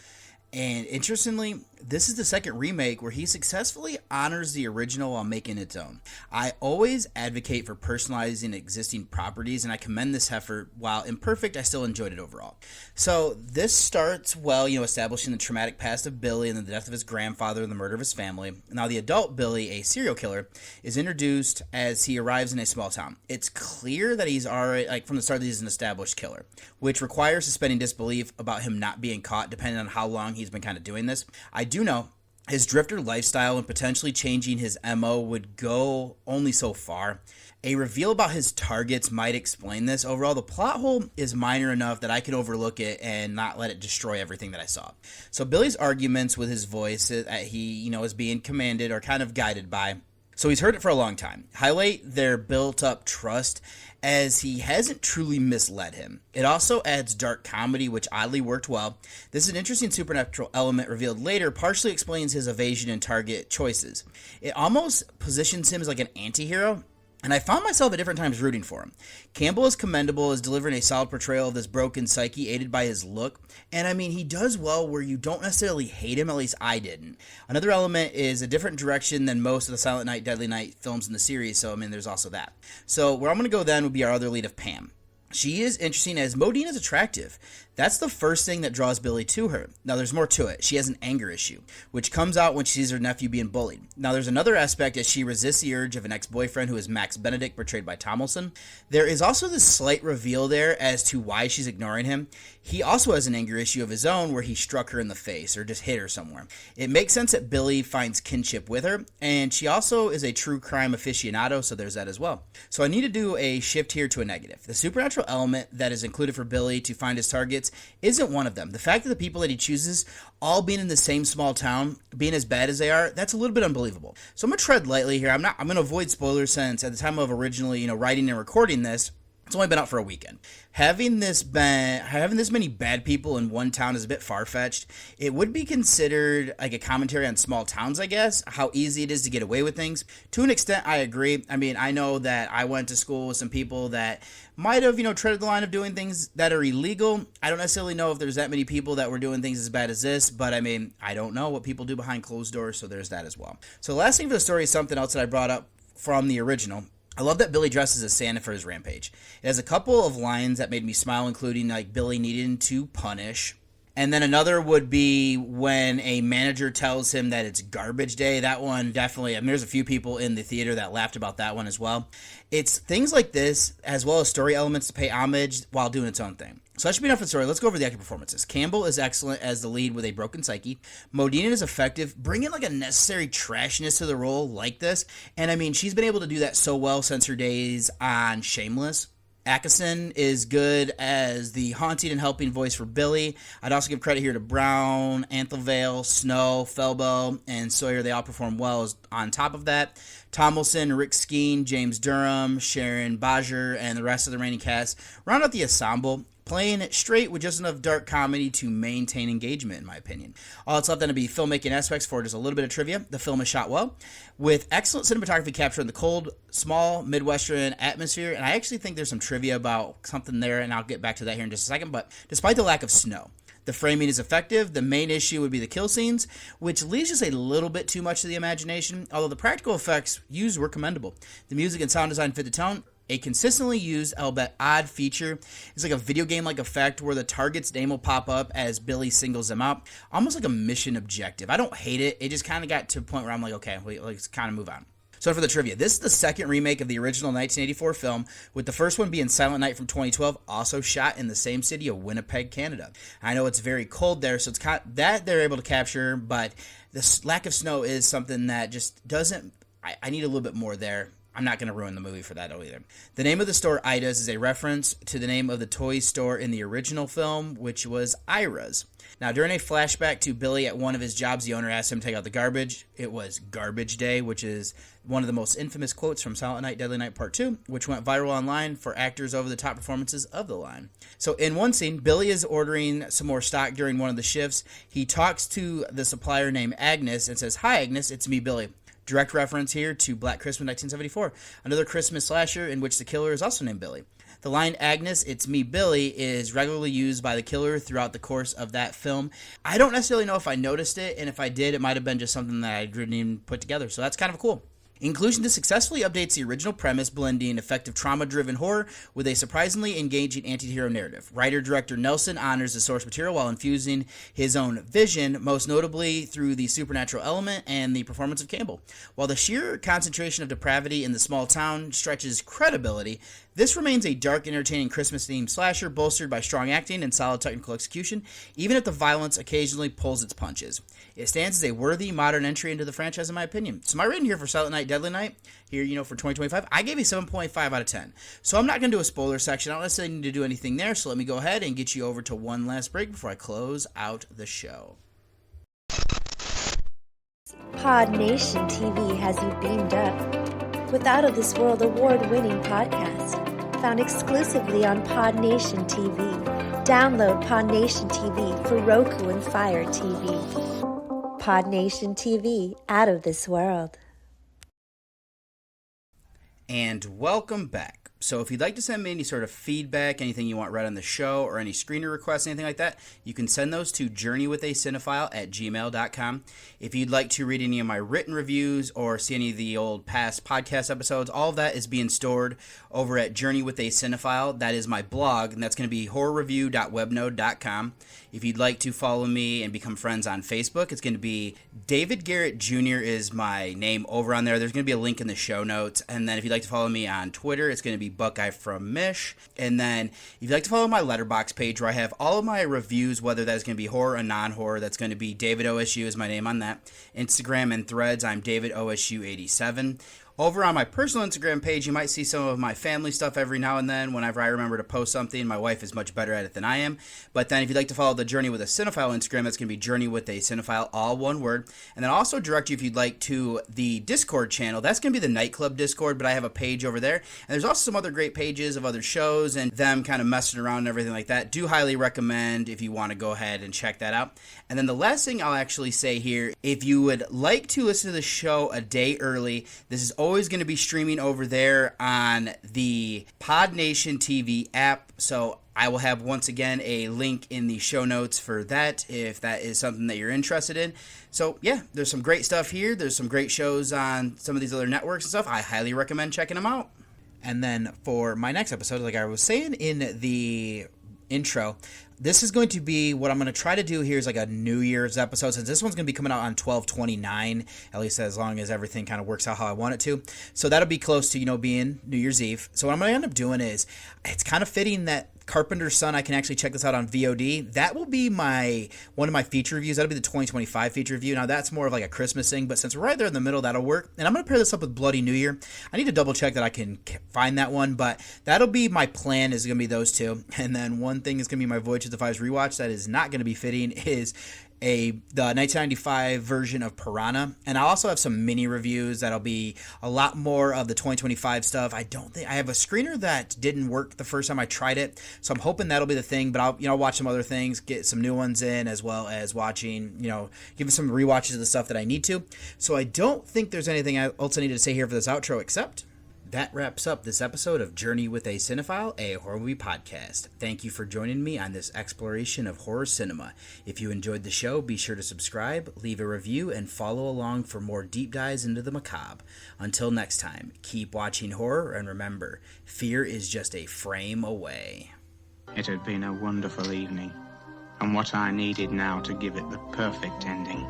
And interestingly, this is the second remake where he successfully honors the original while making its own. I always advocate for personalizing existing properties, and I commend this effort. While imperfect, I still enjoyed it overall. So this starts well, establishing the traumatic past of Billy and the death of his grandfather and the murder of his family. Now the adult Billy, a serial killer, is introduced as he arrives in a small town. It's clear that he's already, from the start, that he's an established killer, which requires suspending disbelief about him not being caught, depending on how long he's been kind of doing this. I do know his drifter lifestyle and potentially changing his MO would go only so far. A reveal about his targets might explain this. Overall, the plot hole is minor enough that I can overlook it and not let it destroy everything that I saw. So Billy's arguments with his voice that he, is being commanded or kind of guided by. So he's heard it for a long time. Highlight their built-up trust as he hasn't truly misled him. It also adds dark comedy, which oddly worked well. This is an interesting supernatural element revealed later, partially explains his evasion and target choices. It almost positions him as like an anti-hero, and I found myself at different times rooting for him. Campbell is commendable as delivering a solid portrayal of this broken psyche, aided by his look. And I mean, he does well where you don't necessarily hate him, at least I didn't. Another element is a different direction than most of the Silent Night, Deadly Night films in the series, so I mean, there's also that. So where I'm going to go then would be our other lead of Pam. She is interesting as Modine is attractive. That's the first thing that draws Billy to her. Now, there's more to it. She has an anger issue, which comes out when she sees her nephew being bullied. Now, there's another aspect as she resists the urge of an ex-boyfriend who is Max Benedict, portrayed by Tomlinson. There is also this slight reveal there as to why she's ignoring him. He also has an anger issue of his own where he struck her in the face or just hit her somewhere. It makes sense that Billy finds kinship with her, and she also is a true crime aficionado, so there's that as well. So I need to do a shift here to a negative. The supernatural element that is included for Billy to find his targets isn't one of them. The fact that the people that he chooses all being in the same small town, being as bad as they are, that's a little bit unbelievable. So I'm going to tread lightly here. I'm going to avoid spoilers since at the time of originally, writing and recording this, it's only been out for a weekend. Having this many bad people in one town is a bit far-fetched. It would be considered like a commentary on small towns, I guess, how easy it is to get away with things. To an extent, I agree. I mean, I know that I went to school with some people that might have, treaded the line of doing things that are illegal. I don't necessarily know if there's that many people that were doing things as bad as this, but I mean, I don't know what people do behind closed doors, so there's that as well. So the last thing for the story is something else that I brought up from the original. I love that Billy dresses as Santa for his rampage. It has a couple of lines that made me smile, including like Billy needing to punish. And then another would be when a manager tells him that it's garbage day. That one definitely, I mean, there's a few people in the theater that laughed about that one as well. It's things like this, as well as story elements to pay homage while doing its own thing. So that should be enough for the story. Let's go over the acting performances. Campbell is excellent as the lead with a broken psyche. Modine is effective, bringing like a necessary trashiness to the role like this. And I mean, she's been able to do that so well since her days on Shameless. Atkinson is good as the haunting and helping voice for Billy. I'd also give credit here to Brown, Anthelvale, Snow, Felbo, and Sawyer. They all perform well on top of that. Tomlinson, Rick Skeen, James Durham, Sharon Bajer, and the rest of the remaining cast round out the ensemble, playing it straight with just enough dark comedy to maintain engagement, in my opinion. All that's left then to be filmmaking aspects for just a little bit of trivia. The film is shot well, with excellent cinematography capturing the cold, small, Midwestern atmosphere, and I actually think there's some trivia about something there, and I'll get back to that here in just a second, but despite the lack of snow, the framing is effective. The main issue would be the kill scenes, which leaves just a little bit too much to the imagination, although the practical effects used were commendable. The music and sound design fit the tone. A consistently used, albeit odd feature is like a video game-like effect where the target's name will pop up as Billy singles them out, almost like a mission objective. I don't hate it. It just kind of got to a point where I'm like, okay, let's kind of move on. So for the trivia, this is the second remake of the original 1984 film, with the first one being Silent Night from 2012, also shot in the same city of Winnipeg, Canada. I know it's very cold there, so it's kind of, that they're able to capture, but the lack of snow is something that just doesn't, I need a little bit more there. I'm not going to ruin the movie for that either. The name of the store, Ida's, is a reference to the name of the toy store in the original film, which was Ira's. Now, during a flashback to Billy at one of his jobs, the owner asked him to take out the garbage. It was garbage day, which is one of the most infamous quotes from Silent Night, Deadly Night Part 2, which went viral online for actors' over-the-top performances of the line. So in one scene, Billy is ordering some more stock during one of the shifts. He talks to the supplier named Agnes and says, "Hi, Agnes, it's me, Billy. Direct reference here to Black Christmas 1974, another Christmas slasher in which the killer is also named Billy. The line "Agnes, it's me, Billy" is regularly used by the killer throughout the course of that film. I don't necessarily know if I noticed it, and if I did, it might have been just something that I didn't even put together, so that's kind of cool. Inclusion to successfully updates the original premise, blending effective trauma-driven horror with a surprisingly engaging anti-hero narrative. Writer-director Nelson honors the source material while infusing his own vision, most notably through the supernatural element and the performance of Campbell. While the sheer concentration of depravity in the small town stretches credibility, this remains a dark, entertaining Christmas-themed slasher bolstered by strong acting and solid technical execution, even if the violence occasionally pulls its punches. It stands as a worthy modern entry into the franchise, in my opinion. So my rating here for Silent Night, Deadly Night, here, for 2025, I gave a 7.5 out of 10. So I'm not going to do a spoiler section. I don't necessarily need to do anything there, so let me go ahead and get you over to one last break before I close out the show. Pod Nation TV has you beamed up with out-of-this-world award-winning podcast found exclusively on Pod Nation TV. Download Pod Nation TV for Roku and Fire TV. Pod Nation TV, out of this world. And welcome back. So if you'd like to send me any sort of feedback, anything you want read on the show, or any screener requests, anything like that, you can send those to journeywithacinephile@gmail.com. If you'd like to read any of my written reviews or see any of the old past podcast episodes, all of that is being stored over at Journey with a Cinephile. That is my blog, and that's going to be horrorreview.webnode.com. If you'd like to follow me and become friends on Facebook, it's going to be David Garrett Jr. is my name over on there. There's going to be a link in the show notes. And then if you'd like to follow me on Twitter, it's going to be Buckeye from Mish. And then if you'd like to follow my Letterboxd page where I have all of my reviews, whether that's going to be horror or non-horror, that's going to be David OSU is my name on that. Instagram and Threads, I'm David OSU87. Over on my personal Instagram page, you might see some of my family stuff every now and then whenever I remember to post something. My wife is much better at it than I am. But then if you'd like to follow the Journey with a Cinephile Instagram, that's going to be Journey with a Cinephile, all one word. And then also direct you, if you'd like, to the Discord channel. That's going to be the Nightclub Discord, but I have a page over there. And there's also some other great pages of other shows and them kind of messing around and everything like that. Do highly recommend if you want to go ahead and check that out. And then the last thing I'll actually say here, if you would like to listen to the show a day early, this is always going to be streaming over there on the Pod Nation TV app. So I will have, once again, a link in the show notes for that if that is something that you're interested in. So yeah, there's some great stuff here. There's some great shows on some of these other networks and stuff. I highly recommend checking them out. And then for my next episode, like I was saying in the intro, this is going to be what I'm going to try to do here is like a New Year's episode, since this one's going to be coming out on 12/29, at least as long as everything kind of works out how I want it to. So that'll be close to, being New Year's Eve. So what I'm going to end up doing is, it's kind of fitting that Carpenter's Son, I can actually check this out on VOD. That will be one of my feature reviews. That'll be the 2025 feature review. Now, that's more of like a Christmas thing, but since we're right there in the middle, that'll work. And I'm going to pair this up with Bloody New Year. I need to double check that I can find that one, but that'll be my plan, is going to be those two. And then one thing is going to be my Voyage of the Fives rewatch that is not going to be fitting is the 1995 version of Piranha. And I also have some mini reviews that'll be a lot more of the 2025 stuff. I have a screener that didn't work the first time I tried it, so I'm hoping that'll be the thing. But I'll watch some other things, get some new ones in, as well as watching, giving some rewatches of the stuff that I need to. So I don't think there's anything else I need to say here for this outro, except that wraps up this episode of Journey with a Cinephile, a horror movie podcast. Thank you for joining me on this exploration of horror cinema. If you enjoyed the show, be sure to subscribe, leave a review, and follow along for more deep dives into the macabre. Until next time, keep watching horror, and remember, fear is just a frame away. It had been a wonderful evening, and what I needed now to give it the perfect ending